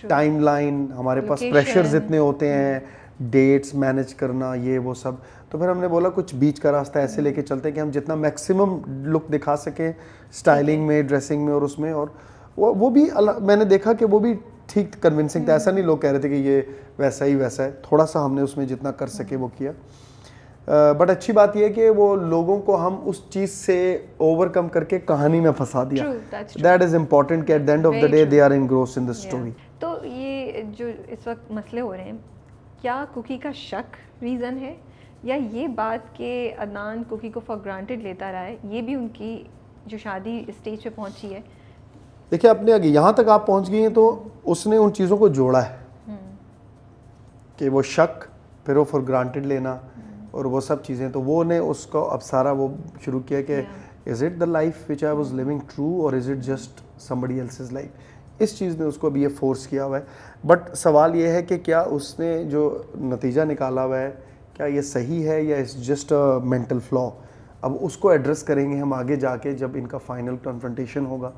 टाइमलाइन, हमारे पास प्रेशर्स इतने होते हैं, डेट्स मैनेज करना, ये वो सब, तो फिर हमने बोला कुछ बीच का रास्ता ऐसे लेके चलते हैं कि हम जितना मैक्सिमम लुक दिखा सकें स्टाइलिंग में, ड्रेसिंग में और उसमें, और वो भी मैंने देखा कि वो भी ठीक कन्विंसिंग था। ऐसा नहीं लोग कह रहे थे कि ये वैसा ही वैसा है, थोड़ा सा हमने उसमें जितना कर सके वो किया। बट अच्छी बात यह है कि वो लोगों को हम उस चीज़ से ओवरकम करके कहानी में फंसा दिया। दैट इज़ इम्पॉर्टेंट कि at the end of the day they are engrossed in the story. तो ये जो इस वक्त मसले हो रहे हैं, क्या कुकी का शक रीज़न है, या ये बात कि अदनान कुकी को फॉर ग्रांटेड लेता रहा है, ये भी उनकी जो शादी स्टेज पे पहुंची है? देखिए अपने आगे यहाँ तक आप पहुँच गई हैं तो उसने उन चीज़ों को जोड़ा है कि वो शक, फिर वो फॉर ग्रांटेड लेना और वो सब चीज़ें, तो वो ने उसको अब सारा वो शुरू किया कि is it the life which I was living true और is it just somebody else's life. इस चीज़ ने उसको अभी ये फोर्स किया हुआ है। बट सवाल ये है कि क्या उसने जो नतीजा निकाला हुआ है क्या ये सही है या it's just a mental flaw. अब उसको एड्रेस करेंगे हम आगे जाके जब इनका फाइनल कन्फ्रंटेशन होगा,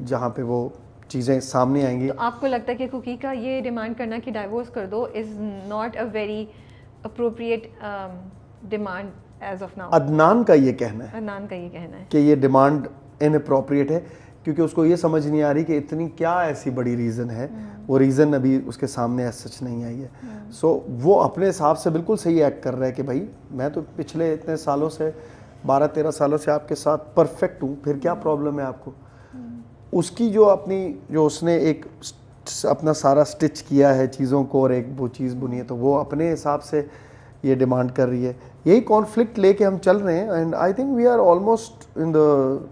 जहाँ पे वो चीज़ें सामने आएंगी। तो आपको लगता है कि कुकी का ये डिमांड करना कि डाइवोर्स कर दो is not a very appropriate demand as of now? Adnan का ये कहना है, अदनान का ये कहना है कि ये डिमांड इनअप्रोप्रिएट है, क्योंकि उसको ये समझ नहीं आ रही कि इतनी क्या ऐसी बड़ी रीज़न है। वो रीज़न अभी उसके सामने ऐसा सच नहीं आई है। सो वो अपने हिसाब से बिल्कुल सही एक्ट कर रहा है कि भाई मैं तो पिछले इतने सालों से 12-13 सालों से आपके साथ परफेक्ट हूँ, फिर क्या प्रॉब्लम है आपको? उसकी जो उसने एक अपना सारा स्टिच किया है चीज़ों को और एक वो चीज़ बुनी है, तो वो अपने हिसाब से ये डिमांड कर रही है। यही कॉन्फ्लिक्ट लेके हम चल रहे हैं and I think we are almost in the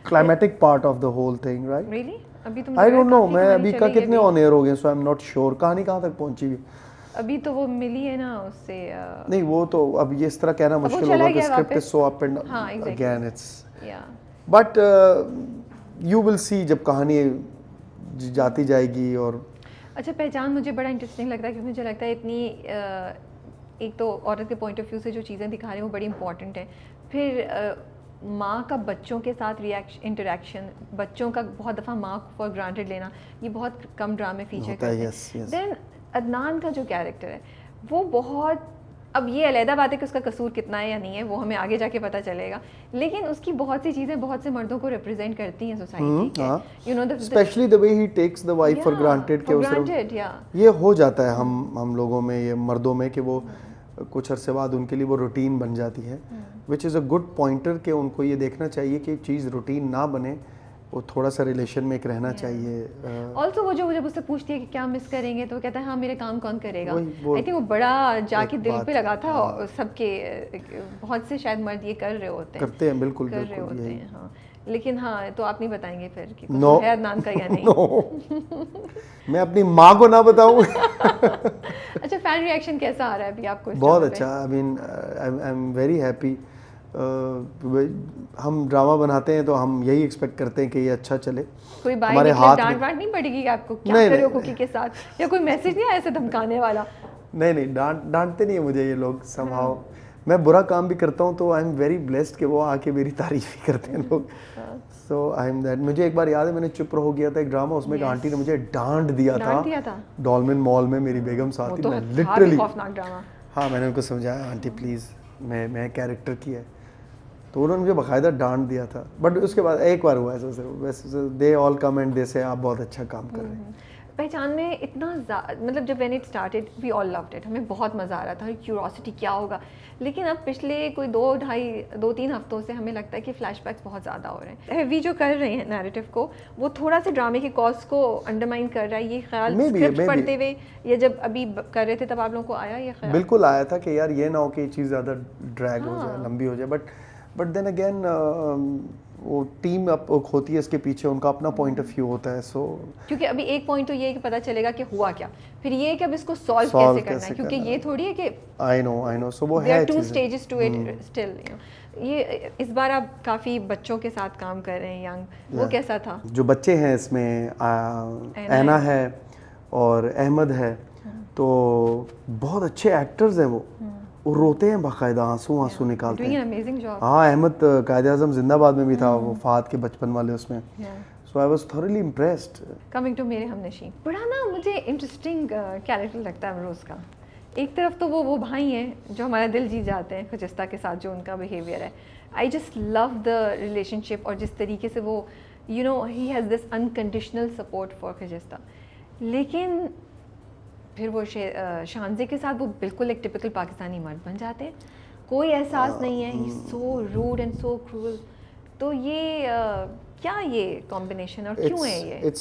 climactic part of the whole thing, right? Really? अभी तो आई डोंट नो, मैं अभी का कितने ऑन एयर हो गए, सो आई एम नॉट श्योर कहानी कहाँ तक पहुंची हुई। अभी तो वो मिली है ना उससे नहीं, वो तो अब ये इस तरह कहना मुश्किल होगा कि script is so up and again it's, but you will see जब कहानी जाती जाएगी। और अच्छा, पहचान मुझे बड़ा इंटरेस्टिंग लगता है क्योंकि मुझे लगता है इतनी एक तो औरत के पॉइंट ऑफ व्यू से जो चीज़ें दिखा रहे हैं वो बड़ी इंपॉर्टेंट है। फिर माँ का बच्चों के साथ इंटरेक्शन, बच्चों का बहुत दफ़ा माँ को फॉर ग्रांटेड लेना, ये बहुत कम ड्रामे फीचर करते हैं। देन अदनान का जो कैरेक्टर है वो बहुत, अब ये अलहदा बात है कि उसका कसूर कितना है या नहीं है, वो हमें आगे जाके पता चलेगा, लेकिन उसकी बहुत सी चीज़ें बहुत से मर्दों को रिप्रेजेंट करती हैं सोसाइटी के, you know, specially the way he takes the wife for granted के ये हो जाता है हम लोगों में, ये मर्दों में, कि वो कुछ अरसे बाद उनके लिए वो रूटीन बन जाती है, विच इज़ अ गुड पॉइंटर कि उनको ये देखना चाहिए कि चीज़ रूटीन ना बने, वो थोड़ा सा रिलेशन में एक रहना चाहिए। ऑल्सो वो जो मुझसे पूछती है कि क्या मिस करेंगे, तो कहता है हाँ मेरे काम कौन करेगा। आई थिंक वो बड़ा जाके दिल पे लगा था, और सबके बहुत से शायद मर्द ये कर रहे होते हैं, करते हैं, बिल्कुल कर रहे होते हैं। हाँ, लेकिन हाँ, तो आप नहीं बताएंगे फिर कि नो है अदनान का या नहीं? नो मैं अपनी माँ को ना बताऊँ। अच्छा, फैन रिएक्शन कैसा आ रहा है अभी आपको? बहुत अच्छा, आई mean I am very happy. हम ड्रामा बनाते हैं तो हम यही एक्सपेक्ट करते हैं कि ये अच्छा चले। कोई हमारे हाथ डांट वांट नहीं पड़ेगी कि आपको क्या कर रहे हो कुकी के साथ, या कोई मैसेज नहीं आया ऐसे धमकाने वाला? नहीं, डांटते नहीं है मुझे ये लोग समहाउ। मैं बुरा काम भी करता हूँ तो आई एम वेरी ब्लेस्ड कि वो आके मेरी तारीफ ही करते हैं लोग। सो आई एम दैट। मुझे एक बार याद है, मैंने चुप रहो गया था एक ड्रामा, उसमें एक आंटी ने मुझे डांट दिया था डॉल्मेन मॉल में, मेरी बेगम साथ थी, मैं लिटरली, हाँ, मैंने उनको समझाया आंटी प्लीज़ मैं कैरेक्टर की है, तो उन्होंने मुझे बाकायदा डांट दिया था। बट उसके बाद एक बार हुआ ऐसा, वैसे they all come and they से आप बहुत अच्छा काम कर रहे हैं। पहचान में इतना मतलब जब when it started we all loved it, हमें बहुत मज़ा आ रहा था, क्यूरोसिटी क्या होगा। लेकिन अब पिछले कोई 2-3 हफ्तों से हमें लगता है कि फ्लैशबैक्स बहुत ज़्यादा हो रहे हैं। हैवी जो कर रहे हैं नैरेटिव को, वो थोड़ा सा ड्रामे के कॉज को अंडरमाइन कर रहा है। ये ख्याल स्क्रिप्ट पढ़ते हुए या जब अभी कर रहे थे तब आप लोगों को आया ये ख्याल? बिल्कुल आया था कि यार ये ना हो कि ये चीज़ ज़्यादा ड्रैग हो जाए, लंबी हो जाए। बट देन अगेन वो टीम होती है इसके पीछे, उनका अपना पॉइंट ऑफ व्यू होता है। सो क्योंकि अभी एक पॉइंट तो ये है कि पता चलेगा कि हुआ क्या, फिर ये कि अब इसको सॉल्व कैसे करना है, क्योंकि ये थोड़ी है कि आई नो सो वो है 2 स्टेजेस टू इट स्टिल। ये इस बार आप काफ़ी बच्चों के साथ काम कर रहे हैं, यंग, वो कैसा था? जो बच्चे हैं इसमें ऐना है और अहमद है, तो बहुत अच्छे एक्टर्स हैं वो रोते हैं बाकायदा, आंसू निकालते हैं। हाँ, अहमद कायद-ए-आज़म जिंदाबाद में भी था, वो फात के बचपन वाले उसमें। So I was thoroughly impressed. Coming to Mere Humnasheen, बड़ा ना मुझे इंटरेस्टिंग कैरेक्टर लगता है अमरोज़ का। एक तरफ तो वो भाई हैं जो हमारा दिल जीत जाते हैं खजिस्ता के साथ, जो उनका बिहेवियर है, I just love the relationship, और जिस तरीके से वो you know he has this unconditional support for Khujista. लेकिन फिर वो शानजे के साथ वो बिल्कुल एक टिपिकल पाकिस्तानी मर्द बन जाते हैं, कोई एहसास नहीं है, he so rude and so cruel. तो ये क्या ये कॉम्बिनेशन और क्यों है ये?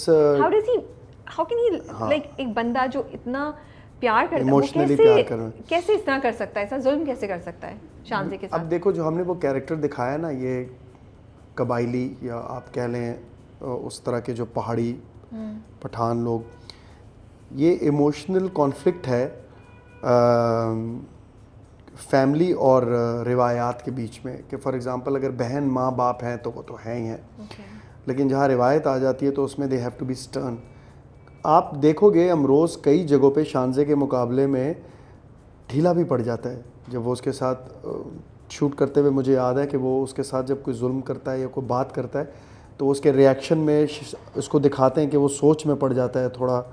हाउ कैन ही लाइक एक बंदा जो इतना प्यार करता है, वो कैसे इस तरह कर सकता है, ऐसा जुल्म कैसे कर सकता है शानजे के साथ? अब देखो, जो हमने वो कैरेक्टर दिखाया ना, ये कबाइली या आप कह लें उस तरह के जो पहाड़ी पठान लोग, ये इमोशनल कॉन्फ्लिक्ट है फैमिली और रिवायात के बीच में। कि फॉर एग्जांपल अगर बहन माँ बाप हैं तो वो तो हैं ही हैं, लेकिन जहाँ रिवायत आ जाती है तो उसमें they have to be stern. आप देखोगे अमरोज़ कई जगहों पे शानजे के मुकाबले में ढीला भी पड़ जाता है। जब वो उसके साथ शूट करते हुए मुझे याद है कि वो उसके साथ जब कोई जुल्म करता है या कोई बात करता है तो उसके रिएक्शन में उसको दिखाते हैं कि वो सोच में पड़ जाता है, थोड़ा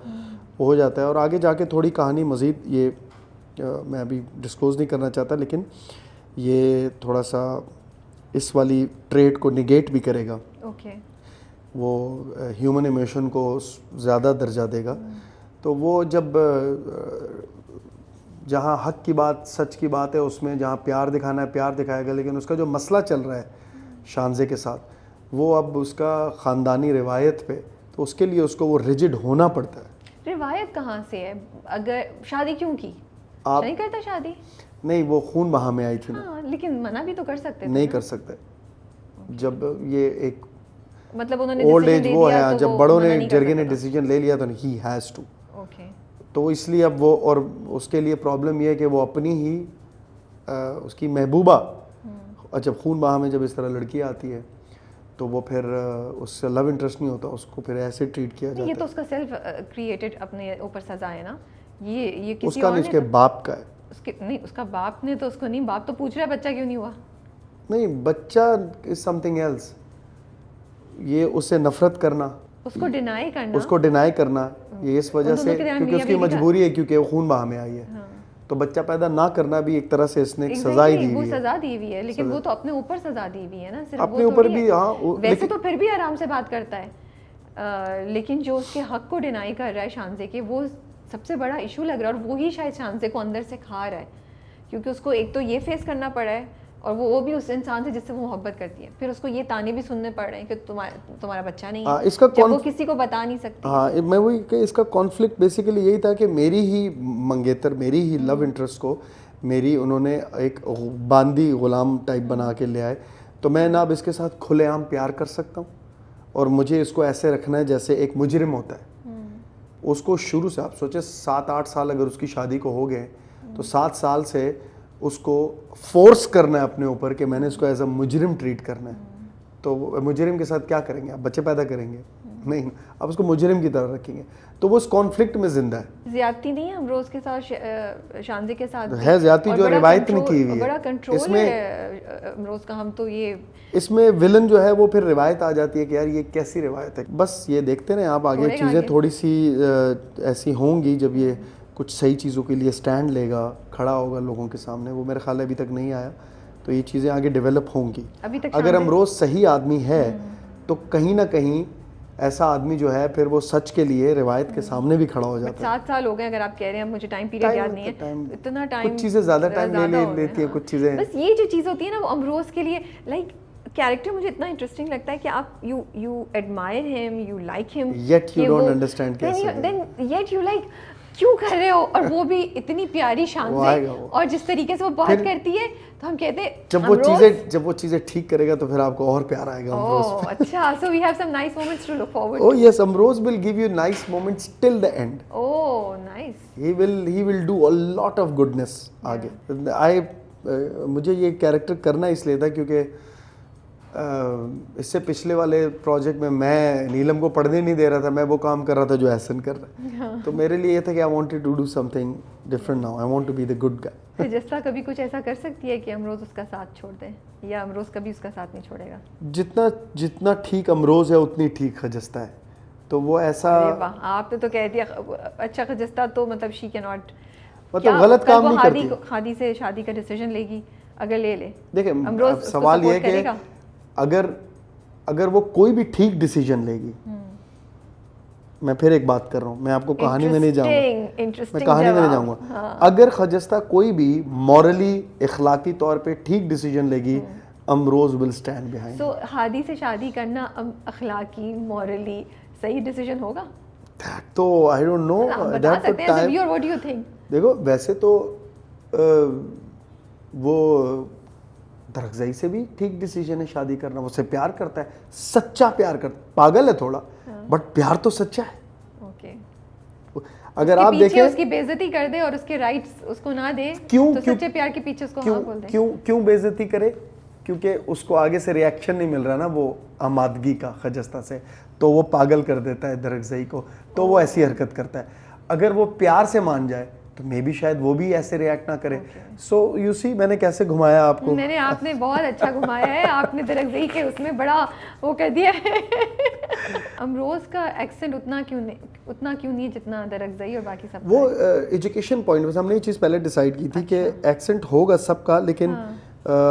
हो जाता है। और आगे जाके थोड़ी कहानी मज़ीद ये मैं अभी डिस्क्लोज़ नहीं करना चाहता, लेकिन ये थोड़ा सा इस वाली ट्रेड को निगेट भी करेगा। वो ह्यूमन इमोशन को ज़्यादा दर्जा देगा। तो वो जब जहाँ हक की बात, सच की बात है, उसमें जहाँ प्यार दिखाना है प्यार दिखाएगा, लेकिन उसका जो मसला चल रहा है शानज़े के साथ, वो अब उसका ख़ानदानी रिवायत पे, तो उसके लिए उसको वो रिजिड होना पड़ता है। रिवायत कहाँ से है? अगर शादी क्यों की? आप नहीं करता शादी? नहीं, वो खून बहा में आई थी ना। हाँ, लेकिन मना भी तो कर सकते थे नहीं ना? कर सकते। जब ये एक मतलब उन्होंने ओल्ड decision एज दे वो दिया है, तो जब वो बड़ों मना ने नहीं कर जरगे ने सकता था। डिसीजन ले लिया तो ही हैज़ टू। ओके। तो इसलिए अब वो, और उसके लिए प्रॉब्लम ये है कि वो अपनी ही उसकी महबूबा, और जब खून बहा में जब इस तरह लड़की आती है तो वो फिर उससे लव इंटरेस्ट नहीं होता, उसको फिर ऐसे ट्रीट किया नहीं, जाता ये है। तो उसका सेल्फ क्रिएटेड अपने ऊपर सजा है ना। ये किसी उसका और नहीं, ने उसके तो, बाप का है। उसके नहीं, उसका बाप ने तो उसको नहीं, बाप तो पूछ रहा है बच्चा क्यों नहीं हुआ। नहीं, बच्चा इज समथिंग एल्स। ये उससे नफरत करना, उसको डिनाई करना, उसको डिनाई करना, ये इस वजह उन से दोनों के दरमियान क्योंकि उसकी मियां बीवी का- मजबूरी है, क्योंकि वो खून बहा में आई है। हाँ। तो बच्चा पैदा ना करना भी एक तरह से इसने एक सजा ही Exactly, दी वो हुई है। सजा दी हुई है, लेकिन वो तो अपने ऊपर सजा दी हुई है ना, सिर्फ अपने वो ऊपर थोड़ी भी, है। हाँ, वैसे लेकिन तो फिर भी आराम से बात करता है, लेकिन जो उसके हक को डिनाई कर रहा है शानज़े के, वो सबसे बड़ा इशू लग रहा है, और वही शायद शानज़े को अंदर से खा रहा है, क्योंकि उसको एक तो ये फेस करना पड़ा है, और वो भी उस इंसान से जिससे वो मोहब्बत करती है, फिर उसको ये ताने भी सुनने पड़ रहे हैं कि तुम्हारा बच्चा नहीं हाँ, है, इसका जब वो किसी को बता नहीं सकती। हाँ, मैं वही कि इसका कॉन्फ्लिक्ट बेसिकली यही था कि मेरी ही मंगेतर, मेरी ही लव इंटरेस्ट को मेरी उन्होंने एक बांदी गुलाम टाइप बना के ले आए, तो मैं ना अब इसके साथ खुलेआम प्यार कर सकता हूँ, और मुझे इसको ऐसे रखना है जैसे एक मुजरिम होता है। उसको शुरू से, आप सोचे 7-8 साल अगर उसकी शादी को हो गए, तो 7 साल से उसको फोर्स करना है अपने ऊपर कि मैंने इसको एज अ मुजरिम ट्रीट करना है। तो मुजरिम के साथ क्या करेंगे आप? बच्चे पैदा करेंगे? नहीं, आप उसको मुजरिम की तरह रखेंगे, तो वो उस कॉन्फ्लिक्ट में जिंदा है। ज्यादती नहीं है अमरोज के साथ, शानज़े के साथ भी। है ज्यादती, और जो बड़ा रिवायत ने कंट्रोल- की हुई बड़ा है कंट्रोल इसमें। है अमरोज का। हम तो ये इसमें विलन जो है वो फिर रिवायत आ जाती है कि यार ये कैसी रिवायत है। बस ये देखते रहे आप, आगे छोड़ेगा चीज़ें आगे। थोड़ी सी ऐसी होंगी जब ये कुछ सही चीज़ों के लिए स्टैंड लेगा, खड़ा होगा लोगों के सामने। वो मेरे ख्याल है अभी तक नहीं आया, तो ये चीज़ें आगे डेवलप होंगी। अभी तक अगर अमरोज सही आदमी है तो कहीं ना कहीं ऐसा आदमी जो है फिर वो सच के लिए रिवायत के सामने भी खड़ा हो जाता है। 7 साल हो गए, अगर आप कह रहे हैं, मुझे टाइम पीरियड याद नहीं है, इतना टाइम, कुछ चीज़ें ज़्यादा टाइम ज़्यादा हो गया, लेती है, हाँ। कुछ चीज़ें। बस ये जो चीज़ होती है ना, वो अमरोज के लिए लाइक कैरेक्टर मुझे इतना इंटरेस्टिंग लगता है कि आप you admire him, you like him, Yet you don't understand कैसे है। देन येट यू लाइक क्यों कर रहे हो, और वो भी इतनी प्यारी शान वो से, आएगा वो। और जिस तरीके से वो बात फिर- करती है, तो हम कहते हैं जब वो अमरोज- चीज़ें ठीक करेगा तो फिर आपको और प्यार आएगा अमरोज ओह अच्छा, so we have some nice moments to look forward. Oh yes, Amrose will give you nice moments till the end. Oh nice. He will do a lot of goodness आगे। मुझे ये कैरेक्टर करना इसलिए था क्योंकि इससे पिछले वाले प्रोजेक्ट में मैं नीलम को पढ़ने नहीं दे रहा था, मैं वो काम कर रहा था जो एहसन कर रहा है। तो मेरे लिए ये था कि I wanted to do something different now, I want to be the good guy. फिर जस्ता कभी कुछ ऐसा कर सकती है कि अमरोज उसका साथ छोड़ दे, या अमरोज कभी उसका साथ नहीं छोड़ेगा? जितना ठीक अमरोज है उतनी ठीक खजस्ता है, तो वो ऐसा अरे वाह, आपने तो कह दिया अच्छा खजस्ता, तो मतलब शी कैन नॉट, मतलब गलत काम नहीं करती। खादी से शादी का डिसीजन लेगी, अगर ले ले, देखिए अमरोज अब उसको सवाल ये है support कि करेगा? अगर वो कोई भी ठीक डिसीजन लेगी, मैं फिर एक बात कर रहा हूँ, मैं आपको कहानी में नहीं जाऊंगा, मैं कहानी में नहीं जाऊंगा। हाँ। अगर खजस्ता कोई भी मॉरली इखलाकी तौर पे ठीक डिसीजन लेगी, अमरोज विल स्टैंड बिहाइंड। सो हादी से शादी करना अखलाकी, मॉरली सही डिसीजन होगा? तो आई डोंट नो, आप बता सकते हैं, viewer, what do you think? देखो वैसे तो वो दरगजई से भी ठीक डिसीजन है शादी करना, वो उससे प्यार करता है, सच्चा प्यार करता है, पागल है थोड़ा, बट प्यार तो सच्चा है। ओके, अगर आप पीछे देखें उसकी बेइज्जती कर दे और उसके राइट्स उसको ना दे, क्यों- तो क्यों- सच्चे प्यार के पीछे उसको क्यों हाँ बोल दे। क्यों बेइज्जती करे? क्योंकि उसको आगे से रिएक्शन नहीं मिल रहा ना वो आमादगी का खजस्ता से, तो वो पागल कर देता है दरगजई को, तो वो ऐसी हरकत करता है। अगर वो प्यार से मान जाए तो मे भी शायद वो भी ऐसे रिएक्ट ना करे। सो यू सी, मैंने कैसे घुमाया आपको। आपने बहुत अच्छा घुमाया है, आपने दरगजई के उसमें बड़ा वो कर दिया है। अमरोज का एक्सेंट उतना क्यों नहीं जितना दरगजई और बाकी सब? वो एजुकेशन पॉइंट बस हमने ये चीज़ पहले डिसाइड की थी कि एक्सेंट होगा सबका, लेकिन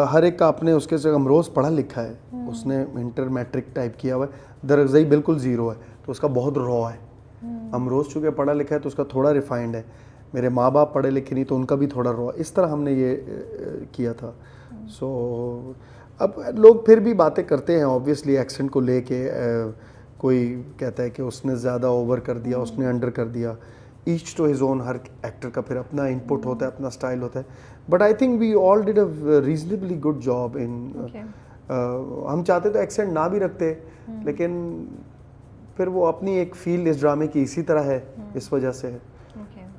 हर एक का अपने उसके से। अमरोज पढ़ा लिखा है, उसने इंटर मैट्रिक टाइप किया हुआ है, दरगजई बिल्कुल ज़ीरो है, तो उसका बहुत रॉ है। अमरोज चूँकि पढ़ा लिखा है तो उसका थोड़ा रिफाइंड है, मेरे माँ बाप पढ़े लिखे नहीं तो उनका भी थोड़ा रोआ, इस तरह हमने ये किया था। सो अब लोग फिर भी बातें करते हैं ऑब्वियसली एक्सेंट को लेके, कोई कहता है कि उसने ज़्यादा ओवर कर दिया, उसने अंडर कर दिया, ईच टू हिज ओन, हर एक्टर का फिर अपना इनपुट होता है, अपना स्टाइल होता है। But I think we all did a reasonably good job in हम चाहते तो एक्सेंट ना भी रखते, लेकिन फिर वो अपनी एक फील इस ड्रामे की इसी तरह है, इस वजह से है।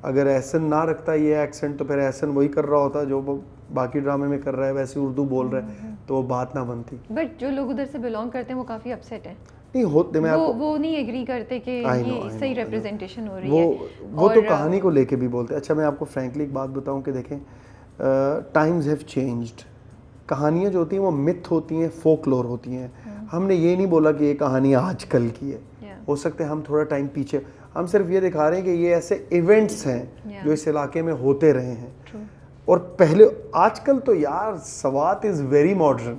अगर एहसन ना रखता ये एक्सेंट तो फिर एहसन वही कर रहा होता जो वो बाकी ड्रामे में कर रहा है, वैसे उर्दू बोल रहा है, तो वो बात ना बनती। बट जो लोग उधर से बिलोंग करते हैं वो काफ़ी अपसेट है, नहीं होते, मैं आपको वो नहीं एग्री करते कि ये सही रिप्रेजेंटेशन हो रही वो है। वो तो कहानी को लेके भी बोलते हैं। अच्छा मैं आपको फ्रैंकली एक बात बताऊं कि देखें, टाइम्स हैव चेंज्ड। कहानियाँ जो होती हैं वो मिथ होती हैं, फोकलोर होती हैं। हमने ये नहीं बोला कि ये कहानी आजकल की है, हो सकता है हम थोड़ा टाइम पीछे, हम सिर्फ ये दिखा रहे हैं कि ये ऐसे इवेंट्स हैं जो इस इलाके में होते रहे हैं। और पहले, आजकल तो यार सवात इज़ वेरी मॉडर्न,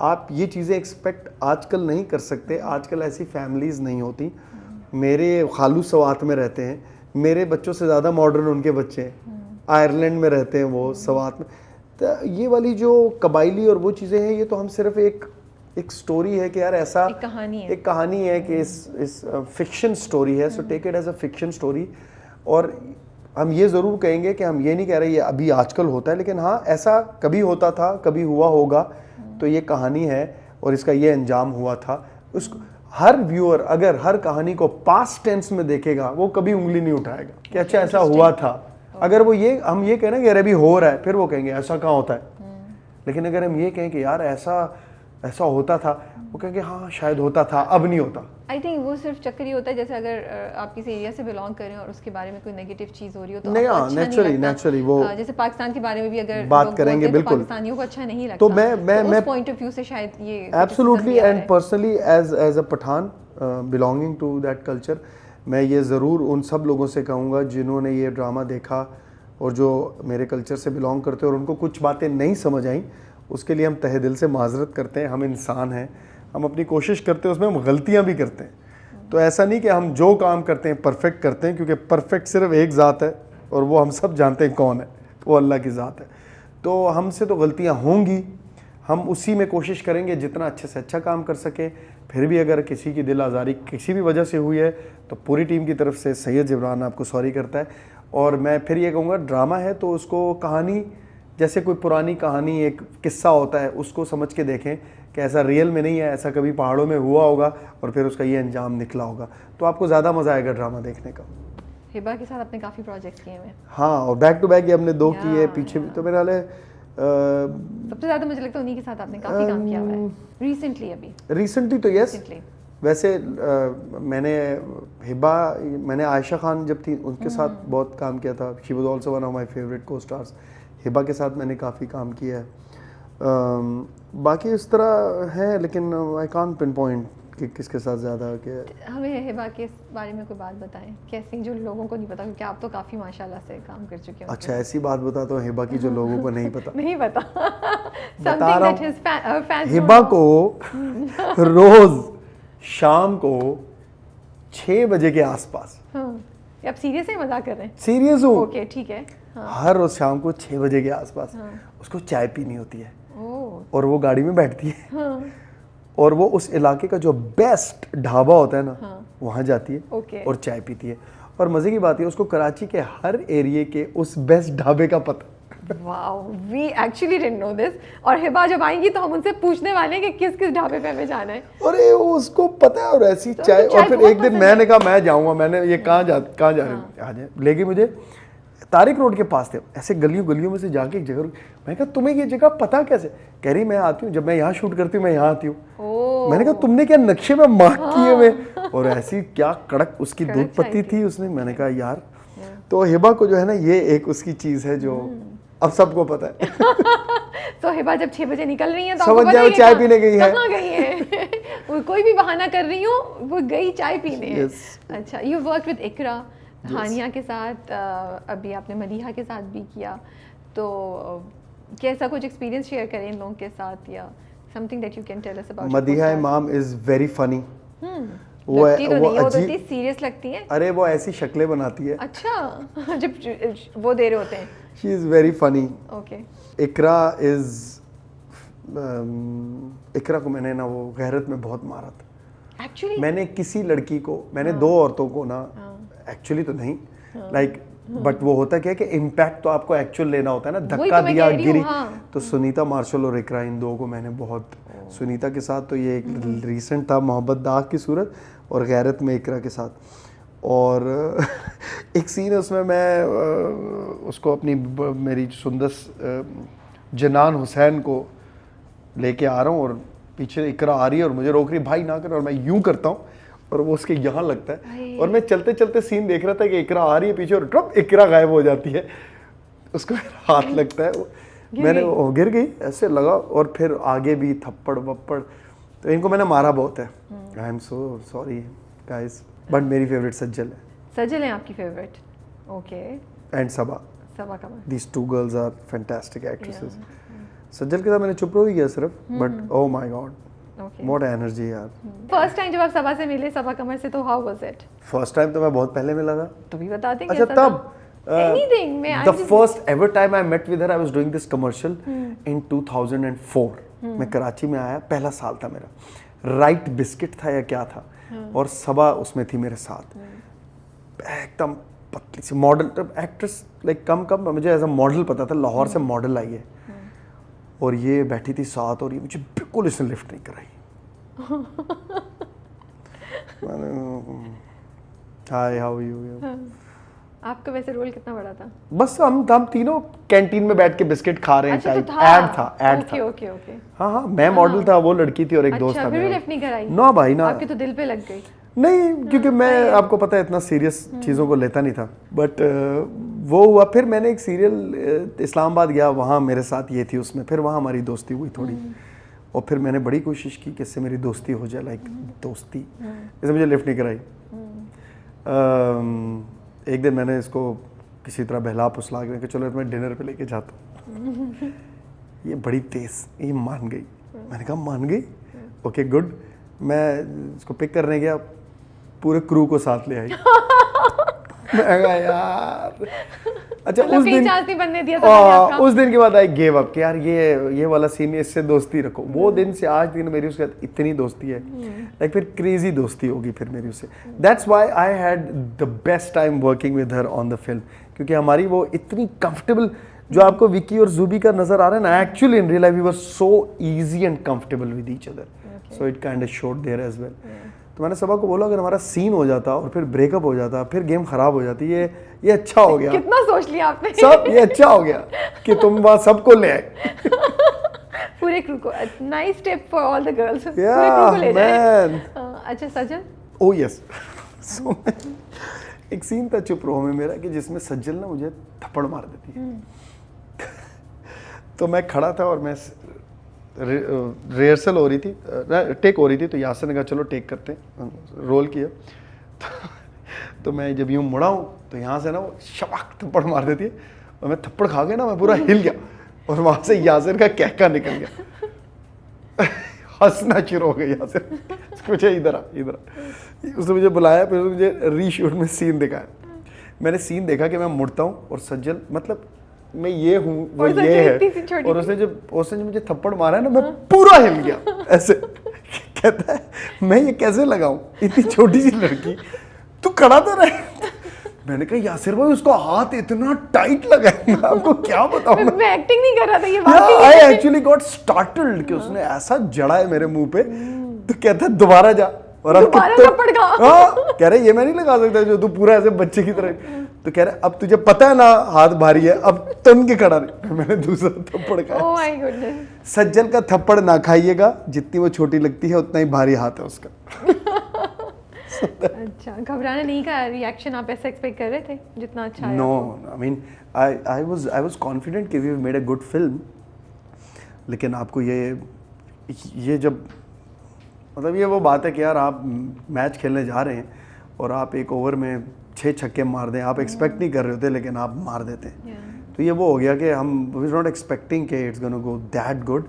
आप ये चीज़ें एक्सपेक्ट आजकल नहीं कर सकते। आजकल ऐसी फैमिलीज़ नहीं होती। मेरे खालू सवात में रहते हैं, मेरे बच्चों से ज़्यादा मॉडर्न उनके बच्चे हैं, आयरलैंड में रहते हैं वो सवात में। तो ये वाली जो कबाइली और वो चीज़ें हैं, ये तो हम सिर्फ एक स्टोरी है कि यार ऐसा एक कहानी है कि इस फिक्शन स्टोरी है, so take it as a fiction story. और हम ये ज़रूर कहेंगे कि हम ये नहीं कह रहे ये अभी आजकल होता है, लेकिन हाँ ऐसा कभी होता था, कभी हुआ होगा, तो ये कहानी है और इसका ये अंजाम हुआ था। उसको हर व्यूअर अगर हर कहानी को पास्ट टेंस में देखेगा वो कभी उंगली नहीं उठाएगा कि अच्छा ऐसा हुआ था। अगर वो ये हम ये कहें ना कि अरे अभी हो रहा है, फिर वो कहेंगे ऐसा कहाँ होता है। लेकिन अगर हम ये कहें कि यार ऐसा होता था, वो कहेंगे हाँ शायद होता था, अब नहीं होता। आई थिंक वो सिर्फ चक्कर ही होता है, जैसे अगर आप किसी एरिया से बिलोंग कर रहे हो और उसके बारे में कोई नेगेटिव चीज़ हो रही हो तो नहीं, आपको अच्छा नेचुरली वो जैसे पाकिस्तान के बारे में भी अगर बात करेंगे बिल्कुल, पाकिस्तानियों को अच्छा नहीं लगता, तो मैं उस पॉइंट ऑफ व्यू से शायद ये absolutely and personally as a Pathan belonging to that culture, मैं ये ज़रूर उन सब लोगों से कहूँगा जिन्होंने ये ड्रामा देखा और जो मेरे कल्चर से बिलोंग करते हैं और उनको कुछ बातें नहीं समझ आई, उसके लिए हम तहे दिल से माजरत करते हैं। हम इंसान हैं, हम अपनी कोशिश करते हैं, उसमें हम गलतियां भी करते हैं। तो ऐसा नहीं कि हम जो काम करते हैं परफेक्ट करते हैं, क्योंकि परफेक्ट सिर्फ एक ज़ात है और वो हम सब जानते हैं कौन है, वो अल्लाह की ज़ात है। तो हमसे तो गलतियां होंगी, हम उसी में कोशिश करेंगे जितना अच्छे से अच्छा काम कर सके। फिर भी अगर किसी की दिल आज़ारी किसी भी वजह से हुई है तो पूरी टीम की तरफ से सैयद जिब्रान आपको सॉरी करता है। और मैं फिर ये कहूँगा, ड्रामा है तो उसको कहानी जैसे कोई पुरानी कहानी, एक किस्सा होता है, उसको समझ के देखें कि ऐसा रियल में नहीं है, ऐसा कभी पहाड़ों में हुआ होगा और फिर उसका ये अंजाम निकला होगा, तो आपको ज़्यादा मज़ा आएगा ड्रामा देखने का। हिबा के साथ आपने काफ़ी प्रोजेक्ट्स किए हैं। हाँ, और बैक टू बैक ये हमने 2 किए, पीछे भी तो मेरे वाले सबसे ज़्यादा मुझे लगता है उन्हीं के साथ आपने काफ़ी काम किया हुआ है रिसेंटली तो यस। वैसे मैंने आयशा खान जब थी उनके साथ बहुत काम किया था। She was also one of my favourite को स्टार्स। हिबा के साथ मैंने काफ़ी काम किया है। बाकी इस तरह है, लेकिन आई कांट पिन पॉइंट कि किसके साथ ज़्यादा कि हमें हिबा के बारे में कोई बात बताएं कैसी, जो लोगों को नहीं पता, क्योंकि आप तो काफ़ी माशाल्लाह से काम कर चुके हैं। अच्छा, ऐसी बात बताता हूँ हिबा की जो लोगों को नहीं पता। नहीं पता बता रहा हूँ, हिबा को रोज़ शाम को 6 बजे के आसपास, आप सीरियस है, मजाक कर रहे हैं? सीरियस हूँ। ओके ठीक है। हर रोज शाम को 6 बजे के आसपास उसको चाय पीनी होती है और वो गाड़ी में बैठती है और वो उस इलाके का जो बेस्ट ढाबा होता है ना, वहाँ जाती है और चाय पीती है। और मज़े की बात है, उसको कराची के हर एरिया के उस बेस्ट ढाबे का पता। Wow, we actually didn't know this. और हिबा जब आएंगी तो हम उनसे पूछने वाले हैं कि किस किस ढाबे पे हमें जाना है। अरे उसको पता है, और ऐसी चाय। और फिर एक दिन मैंने कहा मैं जाऊंगा, मैंने ये कहाँ जा रहे हैं, आ जाए, लेकिन मुझे तारिक रोड के पास थे, ऐसे गलियों में से जाके एक जगह। मैं कहा तुम्हें ये जगह पता कैसे? कह रही मैं आती हूँ, जब मैं यहाँ शूट करती हूँ मैं यहाँ आती हूँ। मैंने कहा तुमने क्या नक्शे में मार्क किए हुए? और ऐसी क्या कड़क उसकी दूध पत्ती थी उसने। मैंने कहा यार, तो हिबा को जो है ना, ये एक उसकी चीज़ है जो अब सबको पता है। तो हिबा जब 6 बजे निकल रही है तो समझ जाओ चाय पीने गई है। कहाँ गई है? वो कोई भी बहाना कर रही हूँ, वो गई चाय पीने। अच्छा, यू वर्क विद इकरा, हानिया के साथ, अभी आपने मदीहा के साथ भी किया, तो कैसा कुछ एक्सपीरियंस शेयर करें इन लोगों के साथ, या something that you can tell us about? Madiha Imam is very funny. वो लगती तो नहीं है, वो तो अजीब- इतनी सीरियस लगती है। अरे वो ऐसी शक्लें बनाती है, अच्छा जब वो दे रहे होते हैं। She is very funny. Okay Iqra Iqra को मैंने ना वो गैरत में बहुत मारा था। एक्चुअली मैंने किसी लड़की को, मैंने दो औरतों को ना, एक्चुअली तो नहीं, लाइक बट वो होता क्या है कि इम्पैक्ट तो आपको एक्चुअल लेना होता है ना, वही धक्का तो मैं दिया कह रही हूँ, गिरी। हाँ। तो सुनीता मार्शल और इकरा, इन दो को मैंने बहुत, सुनीता के साथ तो ये एक रीसेंट था मोहब्बत दाग की सूरत, और गैरत में इकरा के साथ। और एक सीन है उसमें मैं उसको अपनी मेरी सुंदस जनान हुसैन को लेके आ रहा हूँ, और पीछे इकरा आ रही है और मुझे रोक रही है, भाई ना कर, और मैं यूं करता हूँ और वो उसके यहाँ लगता है, और मैं चलते चलते सीन देख रहा था कि इकरा आ रही है पीछे, और ड्रप इकरा गायब हो जाती है, उसको हाथ लगता है, मैंने वो गिर गई, ऐसे लगा, और फिर आगे भी थप्पड़ वप्पड़। तो इनको मैंने मारा बहुत है, I am so sorry guys, but मेरी फेवरेट सज्जल है, सजल है आपकी favourite? Okay. And Saba Qamar. These two girls are fantastic actresses. Sajal के साथ मैंने चुप रह गया सिर्फ, but oh my god okay. What energy यार। फर्स्ट टाइम जब आप सबा से मिले, सबा कमर से, तो how was it? First time तो मैं बहुत पहले मिला था। तो भी बता दें अच्छा तब एनीथिंग मैं the first ever time I met with her, I was doing this commercial in 2004. मैं कराची में आया, पहला साल था मेरा, राइट बिस्किट था या क्या था, और सबा उसमें थी मेरे साथ, एकदम पतली सी मॉडल एक्ट्रेस, लाइक कम मुझे एज अ मॉडल पता था, लाहौर से मॉडल आई है, और ये बैठी थी साथ, और ये मुझे बिल्कुल इसने लिफ्ट नहीं कराई। Hi how you. आपका वैसे रोल कितना बड़ा था? बस हम तीनों कैंटीन में बैठ के बिस्किट खा रहे हैं, अच्छा, तो टाइप था। ऐड था ओके ओके ओके। हाँ मैं मॉडल था, वो लड़की थी, और एक दोस्त अच्छा था फिर भी मेरा। लिफ्ट नहीं कराई? ना भाई ना, आपके तो दिल पे लग गई। नहीं क्योंकि मैं आपको पता है इतना सीरियस चीज़ों को लेता नहीं था, बट वो हुआ। फिर मैंने एक सीरियल इस्लामाबाद गया, वहाँ मेरे साथ ये थी उसमें, फिर वहाँ हमारी दोस्ती हुई थोड़ी, और फिर मैंने बड़ी कोशिश की कि इससे मेरी दोस्ती हो जाए, लाइक दोस्ती, जैसे मुझे लिफ्ट नहीं कराई। एक दिन मैंने इसको किसी तरह बहला फुसला के चलो मैं डिनर पे लेके जाता हूँ। ये बड़ी तेज, ये मान गई। मैंने कहा मान गई, ओके गुड। मैं इसको पिक करने गया, पूरे क्रू को साथ ले आई। मैं कहा यार अच्छा मतलब कहीं चांस नहीं बनने दिया था उस दिन के बाद आई गेव अप कि यार ये वाला सीन, इससे दोस्ती रखो। वो दिन से आज दिन मेरी उसके साथ इतनी दोस्ती है, लाइक फिर क्रेजी दोस्ती होगी फिर मेरी उससे। That's why I had the best time working with her on the film, क्योंकि हमारी वो इतनी कंफर्टेबल, जो आपको विकी और जुबी का नजर आ रहा है ना, actually in real life we were so easy and comfortable with each other, so it kind of showed there as well. तो मैंने सबा को बोला अगर हमारा सीन हो जाता और फिर ब्रेकअप हो जाता, फिर गेम खराब हो जाती, ये अच्छा हो गया। कितना सोच लिया आपने। सब ये अच्छा हो गया कि तुम वहां सबको ले आए। पूरे क्रू को। Nice tip for all the girls. पूरे Yeah, क्रू को ले जाए। man. अच्छा सजल? Oh yes. सो एक सीन था चुप रहो में मेरा कि जिसमें सज्जल ना मुझे थप्पड़ मार देती है। तो मैं खड़ा था और मैं रिहर्सल हो रही थी, टेक हो रही थी, तो यासर ने कहा चलो टेक करते हैं, रोल किया। तो मैं जब यूँ मुड़ा हूँ तो यहाँ से ना वो शबाक थप्पड़ मार देती है, और मैं थप्पड़ खा गया ना, मैं पूरा हिल गया, और वहाँ से यासर का कहका निकल गया। हंसना शुरू हो गया यासर, मुझे इधर आ। उसने मुझे बुलाया, फिर मुझे रीशूट में सीन दिखाया। मैंने सीन देखा कि मैं मुड़ता हूँ और सज्जल, मतलब मैं ये हूँ वो ये है, और उसने जब मुझे थप्पड़ मारा है ना, मैं पूरा हिल गया ऐसे। कहता है मैं ये कैसे लगाऊं, इतनी छोटी सी लड़की, तू खड़ा तो रहे। मैंने कहा यासिर भाई उसको हाथ इतना टाइट लगा है, मैं आपको क्या बताऊं। मैं एक्टिंग नहीं कर रहा था, ये बात आई एक्चुअली गॉट स्टार्टल्ड कि उसने ऐसा जड़ा है मेरे मुंह पे। तो कहता है दोबारा जा, और अब थप्पड़ खा। हाँ कह रहे ये मैं नहीं लगा सकता जो तू पूरा ऐसे बच्चे की तरह। तो कह रहे अब तुझे पता है ना हाथ भारी है, अब तन के खड़ा नहीं। मैंने दूसरा थप्पड़ खाया। Oh my goodness. सज्जल का थप्पड़ ना खाइएगा, जितनी वो छोटी लगती है उतना ही भारी हाथ है उसका। अच्छा घबराना नहीं का रिएक्शन आप ऐसा एक्सपेक्ट कर रहे थे जितना अच्छा है? No I mean I was confident कि we have made a good film, लेकिन आपको ये जब मतलब ये वो बात है कि यार आप मैच खेलने जा रहे हैं और आप एक ओवर में 6 छक्के मार दें, आप एक्सपेक्ट नहीं कर रहे होते लेकिन आप मार देते हैं। तो ये वो हो गया कि हम वी नॉट एक्सपेक्टिंग कि it's gonna go that good.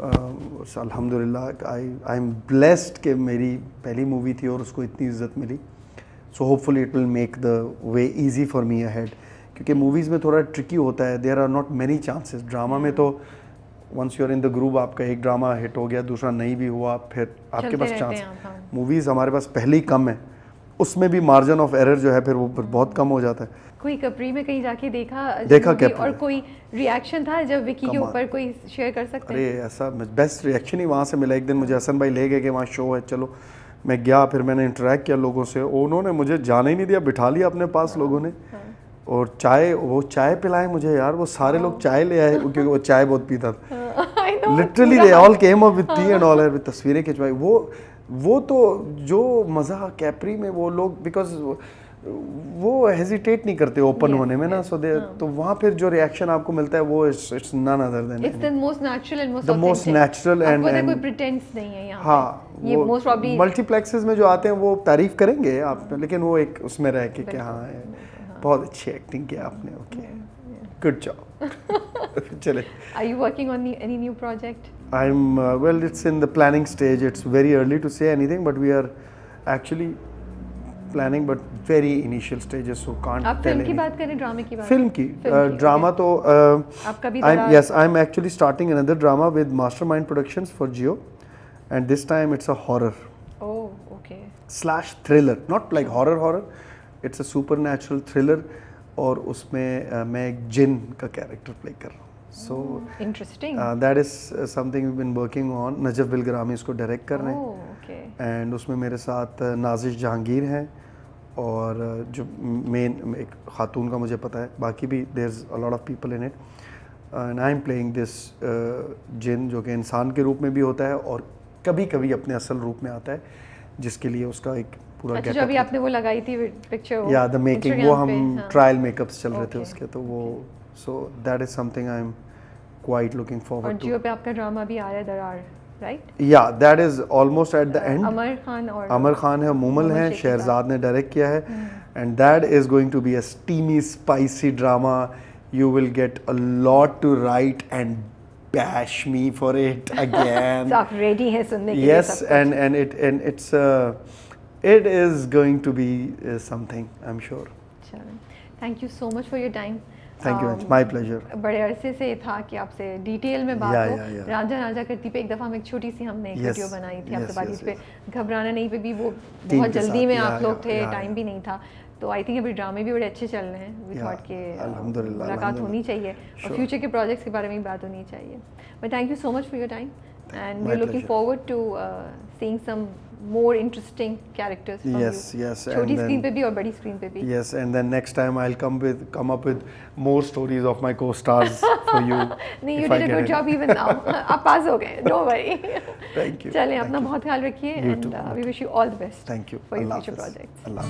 अल्हम्दुलिल्लाह आई एम ब्लेस्ड कि मेरी पहली मूवी थी और उसको इतनी इज्जत मिली. So hopefully it will make the way easy for me ahead, क्योंकि मूवीज़ में थोड़ा ट्रिकी होता है. There are not many chances. Drama में तो once you are in the group, आपका एक ड्रामा हिट हो गया, दूसरा नहीं भी हुआ, फिर आपके पास चांस. मूवीज़ हमारे पास पहले ही कम है, उसमें भी मार्जिन ऑफ एरर जो है फिर वो बहुत कम हो जाता है. कोई कपरी में कहीं जाके देखा कैप्री. और कोई रिएक्शन था जब विकी के ऊपर, कोई शेयर कर सकते हैं? अरे ऐसा बेस्ट रिएक्शन ही वहाँ से मिला. एक दिन मुझे हसन भाई ले गए कि वहाँ शो है, चलो मैं गया, फिर मैंने इंटरेक्ट किया लोगों से, उन्होंने मुझे जाने ही नहीं दिया, बिठा लिया अपने पास लोगों ने. और वो चाय पिलाए मुझे यार, वो सारे लोग चाय ले आए क्योंकि वो चाय बहुत पीता था. Literally they all came up with T and all, तस्वीरें खिंचवाई. वो तो जो मज़ा कैप्री में, वो लोग बिकॉज वो हेजिटेट नहीं करते ओपन होने में ना. सो दे तो वहाँ फिर जो रिएक्शन आपको मिलता है वो it's none other than it's the most natural and the most natural and कोई प्रिटेंस नहीं है यहाँ. हाँ, ये मोस्ट प्रॉब्ली मल्टीप्लेक्सेस में जो आते हैं वो तारीफ करेंगे आप, लेकिन वो एक उसमें रह के कि हाँ बहुत अच्छी एक्टिंग किया आपने, ओके गुड जॉब. चले. Are you working on any new project? I'm well, it's in the planning stage. It's very early to say anything, but we are actually planning, but very initial stages, so can't आप tell film की anything. बात करें, ड्रामे की बात? Film की drama तो आपका भी I'm actually starting another drama with Mastermind Productions for Jio, and this time it's a horror Oh, okay. slash thriller, not like horror. It's a supernatural thriller, और उसमें मैं एक जिन का कैरेक्टर प्ले कर रहा हूँ. So interesting. That is something we've been working on. Najaf Bilgrami इसको direct कर रहे हैं. Oh, okay. एंड उसमें मेरे साथ नाजिश जहांगीर हैं, और जो मेन एक खातून का मुझे पता है, बाकी भी there is a lot of people in it. And I am playing this जिन, जो कि इंसान के रूप में भी होता है और कभी कभी अपने असल रूप में आता है, जिसके लिए उसका एक पूरा अच्छा, जो अभी आपने वो लगाई थी पिक्चर, या द मेकिंग, वो हम ट्रायल मेकअप्स चल रहे थे Okay. उसके, तो वो so that is something I am quite looking और फॉरवर्ड टू. जियो पे आपका ड्रामा भी आ रहा है दरार, राइट? या that is almost at the end. Amar Khan है, मूमल है, शहरजाद ने डायरेक्ट किया है, and that is going to be a steamy spicy drama. You will get a lot to write and bash me for it again. So आप ready हैं सुनने के लिए? Yes, and it is going to be something, I'm sure. चलो, thank you so much for your time. Thank you, it's my pleasure. बड़े अरसे से था कि आपसे डिटेल में बात हो. Yeah. राजा करती पे एक दफ़ा हम एक छोटी सी हमने एक वीडियो बनाई थी आपसे बात पे. घबराना नहीं पे भी वो बहुत जल्दी में आप लोग थे, टाइम भी नहीं था. तो आई थिंक अभी ड्रामे भी बड़े अच्छे चल रहे हैं. वी थॉट के मुलाकात होनी चाहिए और फ्यूचर के प्रोजेक्ट्स के बारे में भी बात होनी चाहिए. But thank you so much for your time, and we are looking forward to seeing some more interesting characters from yes, you. Yes, छोटी स्क्रीन पे भी और बड़ी स्क्रीन पे भी. Yes, and then next time I'll come up with more stories of my co-stars for you. नहीं, you did a good job even now. आप पास हो गए, don't worry. Thank you. चलें, अपना बहुत ख्याल रखिए, and we wish you all the best. Thank you. For your future projects. Allah.